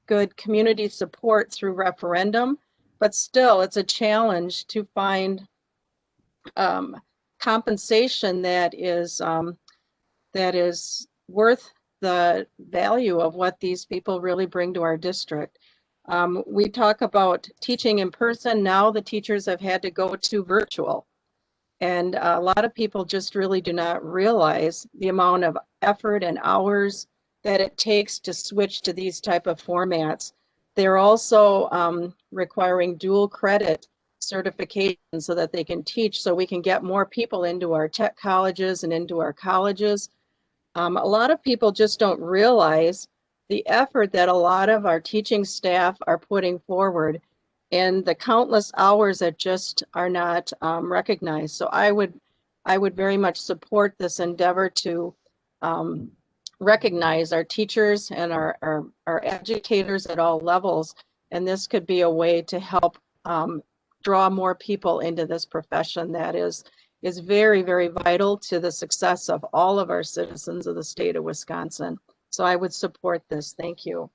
good community support through referendum, but still it's a challenge to find compensation that is worth the value of what these people really bring to our district. We talk about teaching in person. Now the teachers have had to go to virtual. And a lot of people just really do not realize the amount of effort and hours that it takes to switch to these type of formats. They're also requiring dual credit certification so that they can teach, so we can get more people into our tech colleges and into our colleges. A lot of people just don't realize the effort that a lot of our teaching staff are putting forward and the countless hours that just are not recognized. So I would very much support this endeavor to recognize our teachers and our educators at all levels. And this could be a way to help draw more people into this profession that is very, very vital to the success of all of our citizens of the state of Wisconsin. So I would support this. Thank you.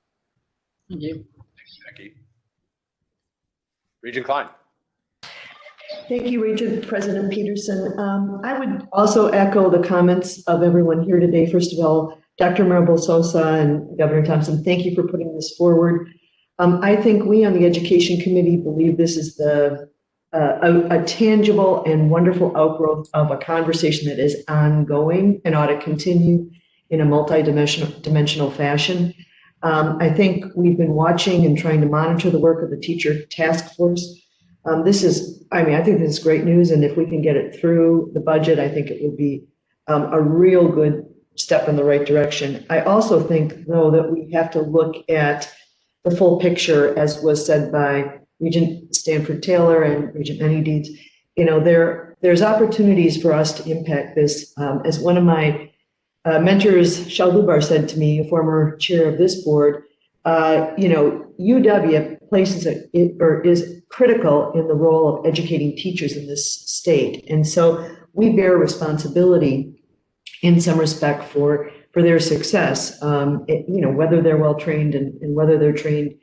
Thank you. Thanks, Becky. Regent Klein. Thank you, Regent President Peterson. I would also echo the comments of everyone here today. First of all, Dr. Maribel Sosa and Governor Thompson, thank you for putting this forward. I think we on the Education Committee believe this is a tangible and wonderful outgrowth of a conversation that is ongoing and ought to continue in a multi-dimensional fashion. I think we've been watching and trying to monitor the work of the teacher task force. I think this is great news, and if we can get it through the budget, I think it would be a real good step in the right direction. I also think, though, that we have to look at the full picture, as was said by Regent Stanford Taylor and Regent Menedides. There's opportunities for us to impact this. As one of my mentors, Shal Lubar, said to me, a former chair of this board, UW is critical in the role of educating teachers in this state. And so we bear responsibility in some respect for their success, whether they're well trained and whether they're trained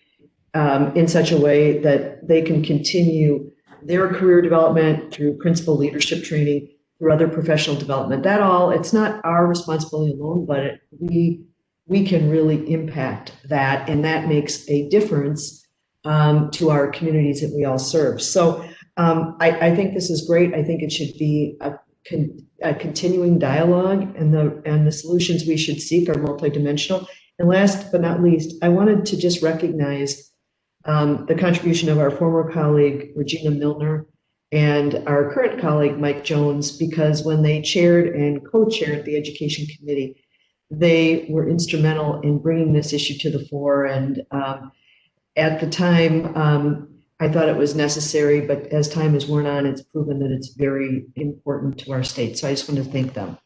in such a way that they can continue their career development through principal leadership training, through other professional development. That all, it's not our responsibility alone, but we can really impact that, and that makes a difference to our communities that we all serve. So I think this is great. I think it should be a continuing dialogue, and the solutions we should seek are multidimensional. And last but not least, I wanted to just recognize the contribution of our former colleague, Regina Milner, and our current colleague, Mike Jones, because when they chaired and co-chaired the Education Committee, they were instrumental in bringing this issue to the fore. And at the time, I thought it was necessary, but as time has worn on, it's proven that it's very important to our state. So I just want to thank them.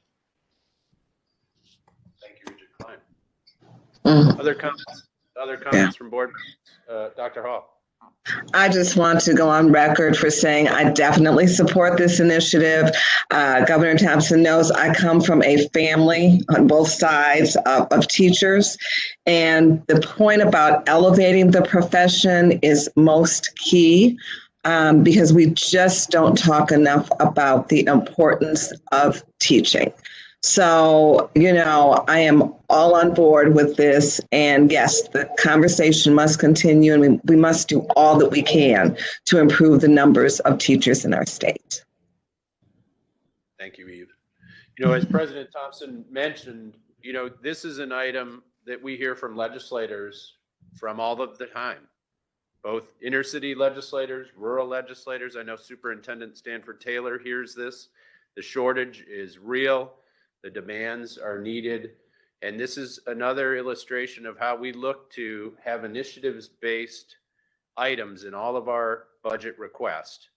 Thank you, Regent Klein. Other comments from board members? Dr. Hall. I just want to go on record for saying I definitely support this initiative. Governor Thompson knows I come from a family on both sides of teachers, and the point about elevating the profession is most key because we just don't talk enough about the importance of teaching. So, I am all on board with this. And yes, the conversation must continue, and we must do all that we can to improve the numbers of teachers in our state. Thank you, Eve. As President Thompson mentioned, this is an item that we hear from legislators from all of the time, both inner city legislators, rural legislators. I know Superintendent Stanford Taylor hears this. The shortage is real. The demands are needed. And this is another illustration of how we look to have initiatives-based items in all of our budget requests.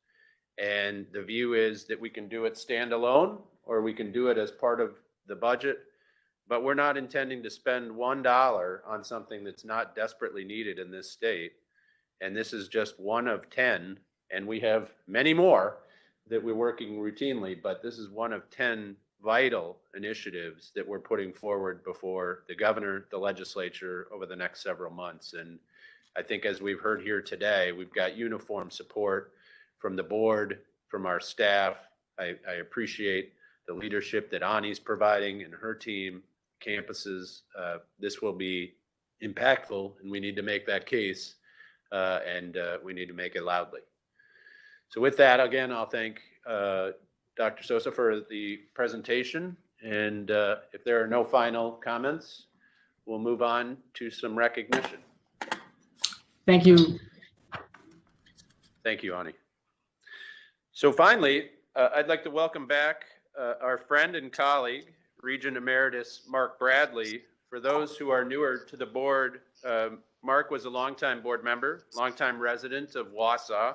And the view is that we can do it standalone, or we can do it as part of the budget, but we're not intending to spend $1 on something that's not desperately needed in this state. And this is just one of 10, and we have many more that we're working routinely, but this is one of 10 vital initiatives that we're putting forward before the governor, the legislature over the next several months. And I think, as we've heard here today, we've got uniform support from the board, from our staff. I appreciate the leadership that Ani's providing and her team, campuses. This will be impactful, and we need to make that case, and we need to make it loudly. So with that, again, I'll thank Dr. Sosa for the presentation. And if there are no final comments, we'll move on to some recognition. Thank you. Thank you, Ani. So finally, I'd like to welcome back our friend and colleague, Regent Emeritus Mark Bradley. For those who are newer to the board, Mark was a longtime board member, longtime resident of Wausau,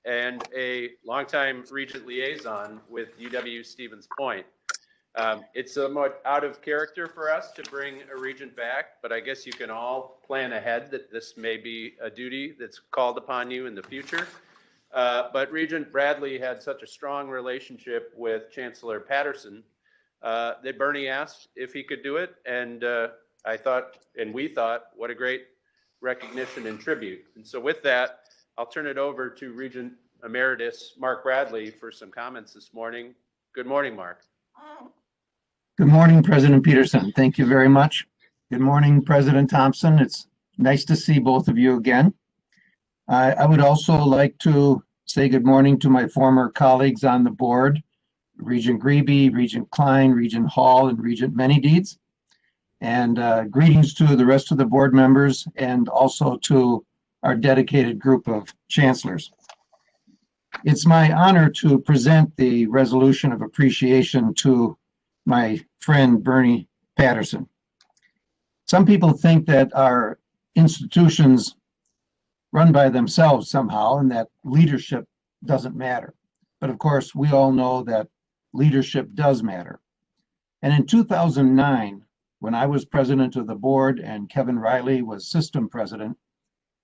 and a longtime Regent liaison with UW Stevens Point. It's somewhat out of character for us to bring a regent back, but I guess you can all plan ahead that this may be a duty that's called upon you in the future. But Regent Bradley had such a strong relationship with Chancellor Patterson that Bernie asked if he could do it. And I thought, and we thought, what a great recognition and tribute. And so with that, I'll turn it over to Regent Emeritus Mark Bradley for some comments this morning. Good morning, Mark. Good morning, President Peterson. Thank you very much. Good morning, President Thompson. It's nice to see both of you again. I would also like to say good morning to my former colleagues on the board, Regent Grebe, Regent Klein, Regent Hall, and Regent Manydeeds. And greetings to the rest of the board members and also to our dedicated group of chancellors. It's my honor to present the resolution of appreciation to my friend Bernie Patterson. Some people think that our institutions run by themselves somehow and that leadership doesn't matter. But of course, we all know that leadership does matter. And in 2009, when I was president of the board and Kevin Riley was system president,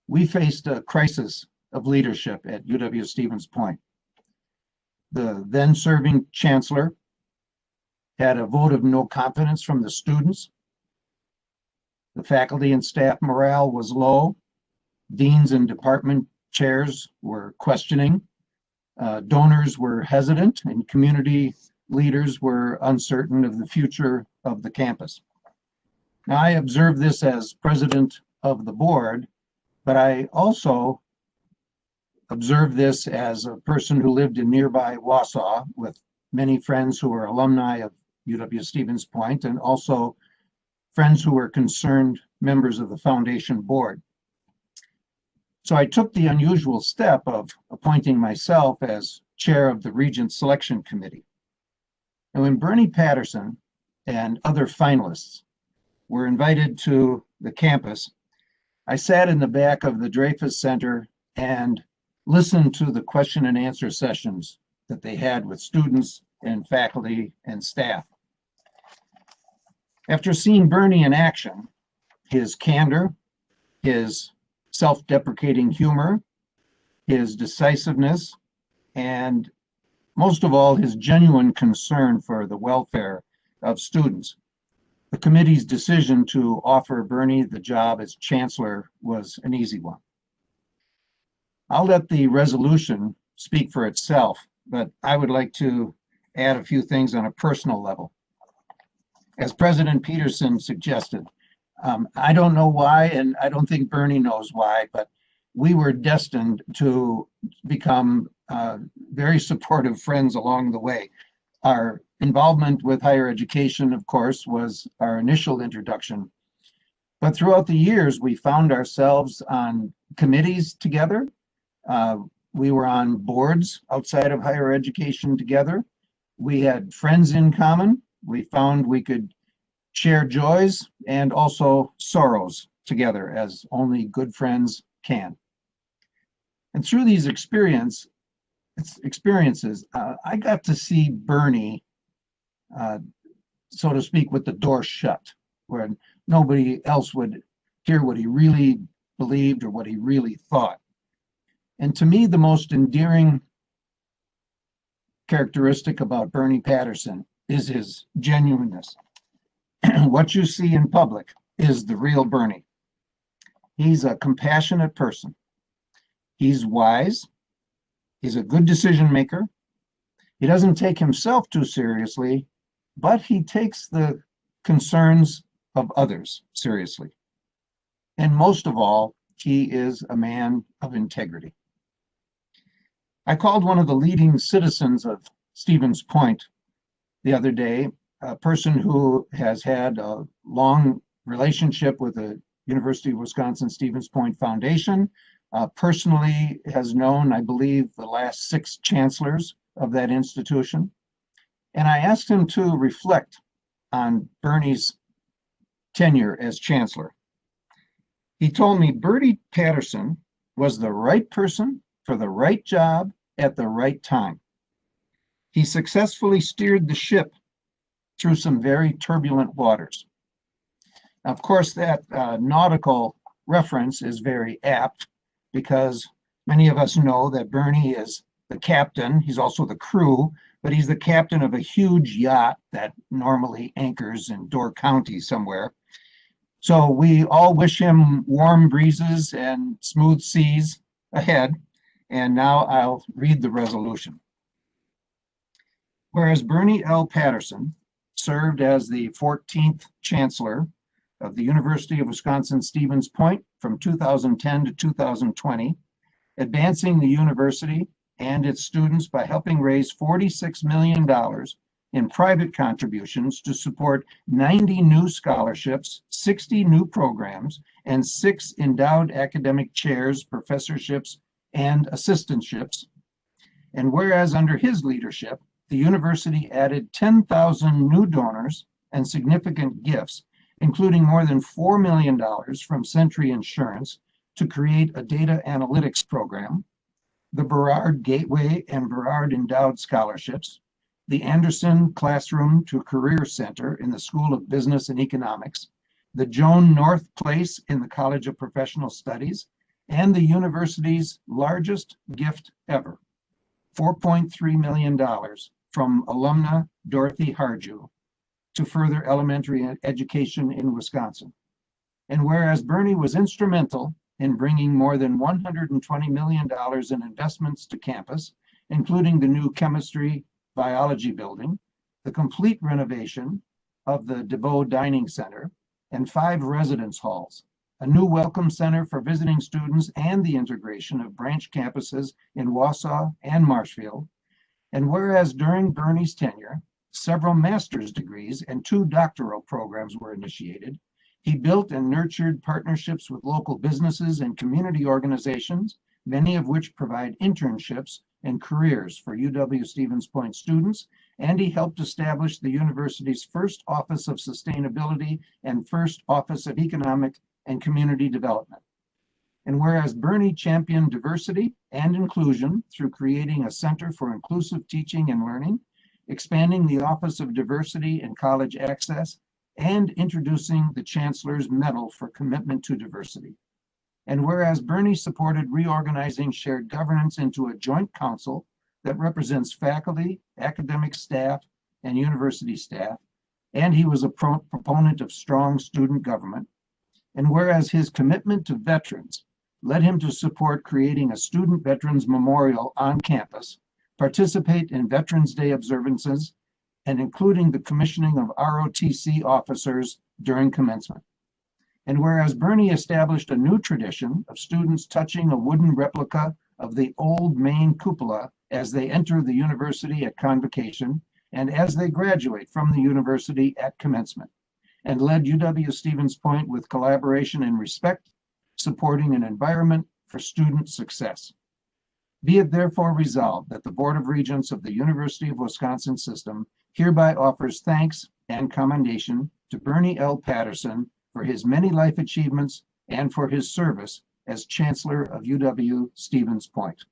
we faced a crisis of leadership at UW-Stevens Point. The then serving chancellor had a vote of no confidence from the students. The faculty and staff morale was low. Deans and department chairs were questioning. Donors were hesitant and community leaders were uncertain of the future of the campus. Now, I observed this as president of the board, but I also observed this as a person who lived in nearby Wausau with many friends who were alumni of UW-Stevens Point and also friends who were concerned members of the foundation board. So I took the unusual step of appointing myself as chair of the Regent Selection Committee. And when Bernie Patterson and other finalists were invited to the campus, I sat in the back of the Dreyfus Center and listened to the question and answer sessions that they had with students and faculty and staff. After seeing Bernie in action, his candor, his self-deprecating humor, his decisiveness, and most of all, his genuine concern for the welfare of students, the committee's decision to offer Bernie the job as chancellor was an easy one. I'll let the resolution speak for itself, but I would like to add a few things on a personal level. As President Peterson suggested, I don't know why, and I don't think Bernie knows why, but we were destined to become very supportive friends along the way. Our involvement with higher education, of course, was our initial introduction. But throughout the years, we found ourselves on committees together. We were on boards outside of higher education together. We had friends in common. We found we could share joys and also sorrows together as only good friends can. And through these experiences, I got to see Bernie, so to speak, with the door shut, where nobody else would hear what he really believed or what he really thought. And to me, the most endearing characteristic about Bernie Patterson is his genuineness. What you see in public is the real Bernie. He's a compassionate person. He's wise. He's a good decision maker. He doesn't take himself too seriously, but he takes the concerns of others seriously. And most of all, he is a man of integrity. I called one of the leading citizens of Stevens Point the other day, a person who has had a long relationship with the University of Wisconsin-Stevens Point Foundation, personally has known, I believe, the last 6 chancellors of that institution. And I asked him to reflect on Bernie's tenure as chancellor. He told me Bernie Patterson was the right person for the right job at the right time. He successfully steered the ship through some very turbulent waters. Of course, that nautical reference is very apt because many of us know that Bernie is the captain. He's also the crew, but he's the captain of a huge yacht that normally anchors in Door County somewhere. So we all wish him warm breezes and smooth seas ahead. And now I'll read the resolution. Whereas Bernie L. Patterson served as the 14th Chancellor of the University of Wisconsin-Stevens Point from 2010 to 2020, advancing the university and its students by helping raise $46 million in private contributions to support 90 new scholarships, 60 new programs, and 6 endowed academic chairs, professorships, and assistantships. And whereas under his leadership, the university added 10,000 new donors and significant gifts, including more than $4 million from Century Insurance to create a data analytics program, the Burrard Gateway and Burrard Endowed Scholarships, the Anderson Classroom to Career Center in the School of Business and Economics, the Joan North Place in the College of Professional Studies, and the university's largest gift ever, $4.3 million from alumna Dorothy Harju to further elementary education in Wisconsin. And whereas Bernie was instrumental in bringing more than $120 million in investments to campus, including the new chemistry biology building, the complete renovation of the DeVoe Dining Center, and 5 residence halls, a new welcome center for visiting students, and the integration of branch campuses in Wausau and Marshfield. And whereas during Bernie's tenure, several master's degrees and 2 doctoral programs were initiated, he built and nurtured partnerships with local businesses and community organizations, many of which provide internships and careers for UW-Stevens Point students, and he helped establish the university's first Office of Sustainability and first Office of Economic and Community Development. And whereas Bernie championed diversity and inclusion through creating a Center for Inclusive Teaching and Learning, expanding the Office of Diversity and College Access, and introducing the Chancellor's Medal for Commitment to Diversity. And whereas Bernie supported reorganizing shared governance into a joint council that represents faculty, academic staff, and university staff, and he was a proponent of strong student government. And whereas his commitment to veterans led him to support creating a student veterans memorial on campus, participate in Veterans Day observances, and including the commissioning of ROTC officers during commencement. And whereas Bernie established a new tradition of students touching a wooden replica of the old main cupola as they enter the university at convocation and as they graduate from the university at commencement, and led UW-Stevens Point with collaboration and respect, supporting an environment for student success. Be it therefore resolved that the Board of Regents of the University of Wisconsin System hereby offers thanks and commendation to Bernie L. Patterson for his many life achievements and for his service as Chancellor of UW-Stevens Point.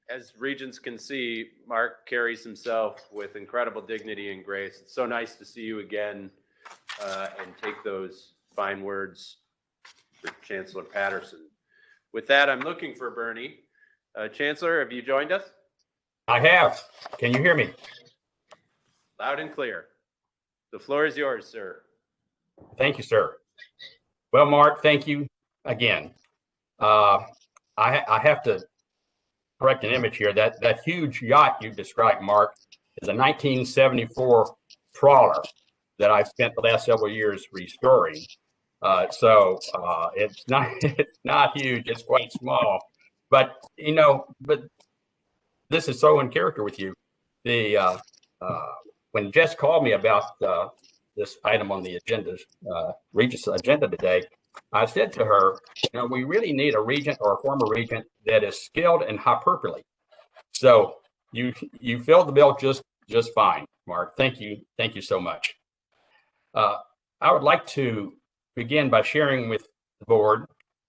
As regents can see, Mark carries himself with incredible dignity and grace. It's so nice to see you again and take those fine words for Chancellor Patterson. With that, I'm looking for Bernie. Chancellor, have you joined us? I have. Can you hear me? Loud and clear. The floor is yours, sir. Thank you, sir. Well, Mark, thank you again. I have to correct an image here. That huge yacht you described, Mark, is a 1974 trawler that I've spent the last several years restoring. So it's not huge. It's quite small. But but this is so in character with you. When Jess called me about this item on the agenda, Regent's agenda today, I said to her, we really need a regent or a former regent that is skilled in hyperbole. So you filled the bill just fine, Mark. Thank you so much. I would like to begin by sharing with the board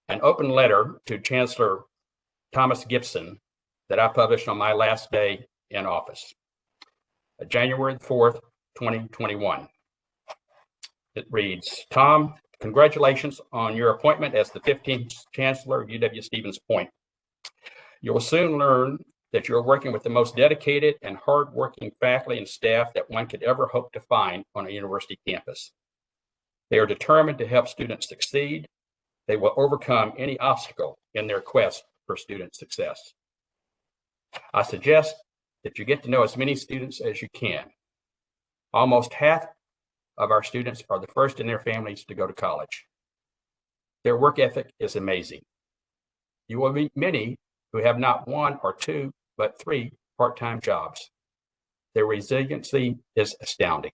an open letter to Chancellor Thomas Gibson that I published on my last day in office, January 4th, 2021. It reads, Tom, congratulations on your appointment as the 15th Chancellor of UW-Stevens Point. You will soon learn that you're working with the most dedicated and hardworking faculty and staff that one could ever hope to find on a university campus. They are determined to help students succeed. They will overcome any obstacle in their quest for student success. I suggest that you get to know as many students as you can. Almost half of our students are the first in their families to go to college. Their work ethic is amazing. You will meet many who have not one or two, but 3 part-time jobs. Their resiliency is astounding,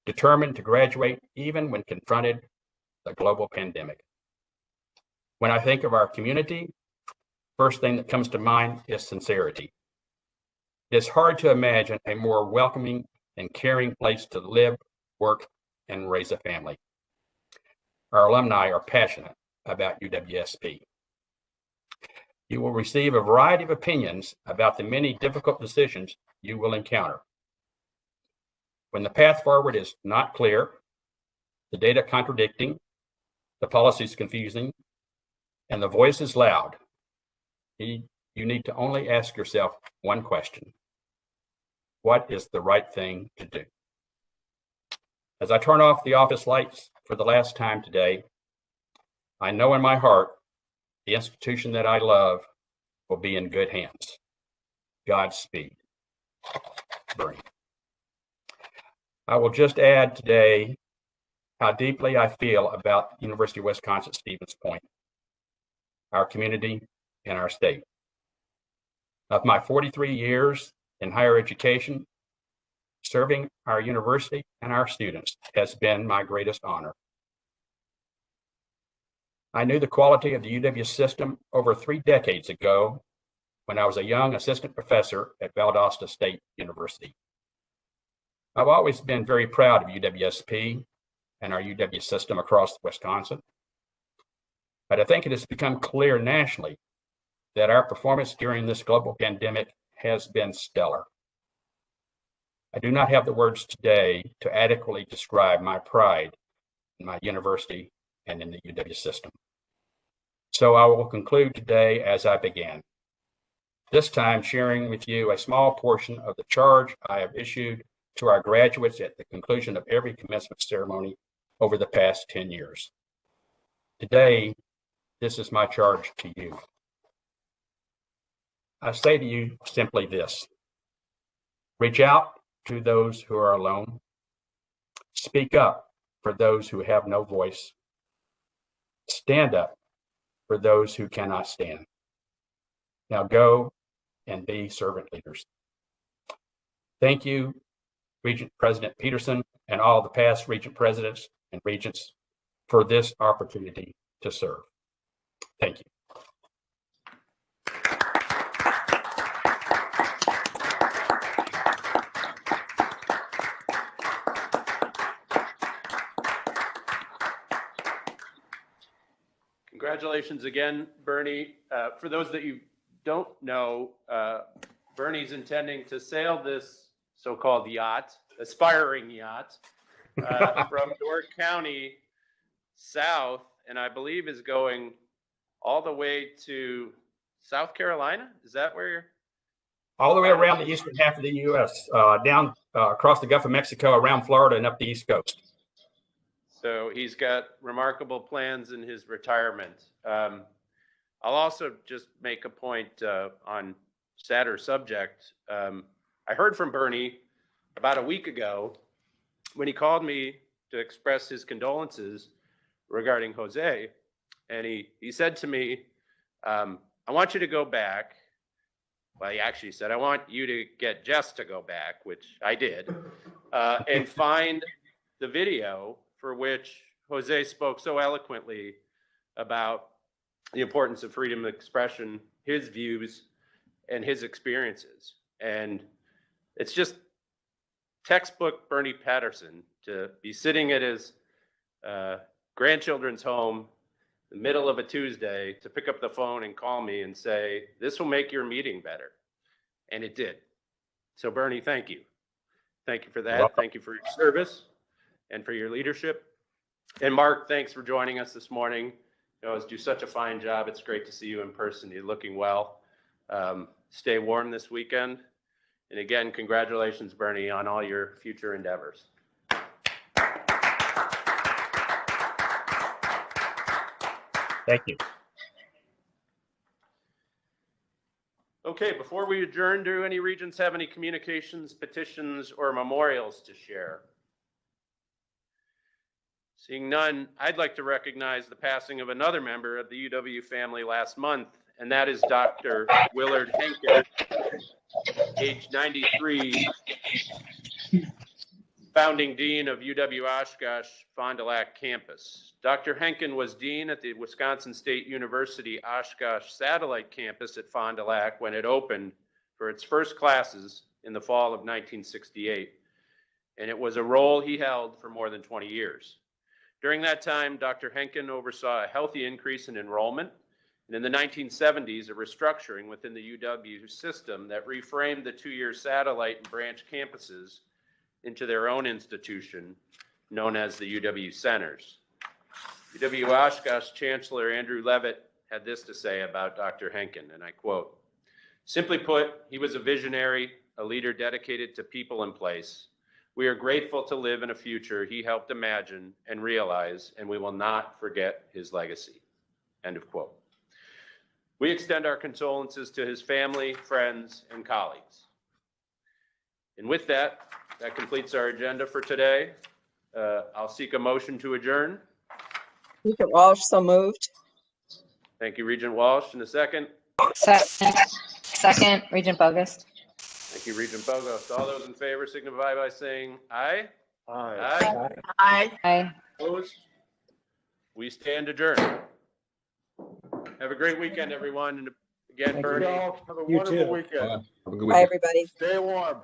determined to graduate even when confronted with a global pandemic. When I think of our community, first thing that comes to mind is sincerity. It's hard to imagine a more welcoming and caring place to live, work, and raise a family. Our alumni are passionate about UWSP. You will receive a variety of opinions about the many difficult decisions you will encounter. When the path forward is not clear, the data contradicting, the policies confusing, and the voice is loud, you need to only ask yourself one question. What is the right thing to do? As I turn off the office lights for the last time today, I know in my heart the institution that I love will be in good hands. Godspeed, Bernie. I will just add today how deeply I feel about the University of Wisconsin-Stevens Point, our community, and our state. Of my 43 years in higher education, serving our university and our students has been my greatest honor. I knew the quality of the UW system over 3 decades ago when I was a young assistant professor at Valdosta State University. I've always been very proud of UWSP and our UW system across Wisconsin, but I think it has become clear nationally that our performance during this global pandemic has been stellar. I do not have the words today to adequately describe my pride in my university and in the UW system. So I will conclude today as I began, this time sharing with you a small portion of the charge I have issued to our graduates at the conclusion of every commencement ceremony over the past 10 years. Today, this is my charge to you. I say to you simply this: reach out to those who are alone. Speak up for those who have no voice. Stand up for those who cannot stand. Now go and be servant leaders. Thank you, Regent President Peterson, and all the past Regent presidents and regents for this opportunity to serve. Thank you. Congratulations again, Bernie. For those that you don't know, Bernie's intending to sail this so-called yacht, aspiring yacht, from Door County south, and I believe is going all the way to South Carolina. Is that where you're? All the way around the eastern half of the U.S., down across the Gulf of Mexico, around Florida, and up the East Coast. So he's got remarkable plans in his retirement. I'll also just make a point on sadder subject. I heard from Bernie about a week ago when he called me to express his condolences regarding Jose. And he said to me, I want you to go back. Well, he actually said, I want you to get Jess to go back, which I did, and find the video for which Jose spoke so eloquently about the importance of freedom of expression, his views, and his experiences. And it's just textbook Bernie Patterson to be sitting at his grandchildren's home in the middle of a Tuesday to pick up the phone and call me and say, this will make your meeting better. And it did. So Bernie, thank you. Thank you for that. Thank you for your service and for your leadership. And Mark, thanks for joining us this morning. You always do such a fine job. It's great to see you in person. You're looking well. Stay warm this weekend. And again, congratulations, Bernie, on all your future endeavors. Thank you. Okay, before we adjourn, do any regents have any communications, petitions, or memorials to share? Seeing none, I'd like to recognize the passing of another member of the UW family last month, and that is Dr. Willard Henkin, age 93, founding dean of UW-Oshkosh Fond du Lac campus. Dr. Henkin was dean at the Wisconsin State University Oshkosh Satellite Campus at Fond du Lac when it opened for its first classes in the fall of 1968, and it was a role he held for more than 20 years. During that time, Dr. Henkin oversaw a healthy increase in enrollment, and in the 1970s, a restructuring within the UW system that reframed the two-year satellite and branch campuses into their own institution, known as the UW Centers. UW-Oshkosh Chancellor Andrew Levitt had this to say about Dr. Henkin, and I quote, "Simply put, he was a visionary, a leader dedicated to people and place. We are grateful to live in a future he helped imagine and realize, and we will not forget his legacy." End of quote. We extend our condolences to his family, friends, and colleagues. And with that, that completes our agenda for today. I'll seek a motion to adjourn. Regent Walsh, so moved. Thank you, Regent Walsh. And a second? Second, Regent Bogus. Thank you, Regent Bogus. All those in favor signify by saying aye. Aye. Aye. Aye. Opposed? We stand adjourned. Have a great weekend, everyone. And again, Thank Bernie. you all. Have a You wonderful too. weekend. Have a good Bye, weekend. everybody. Stay warm.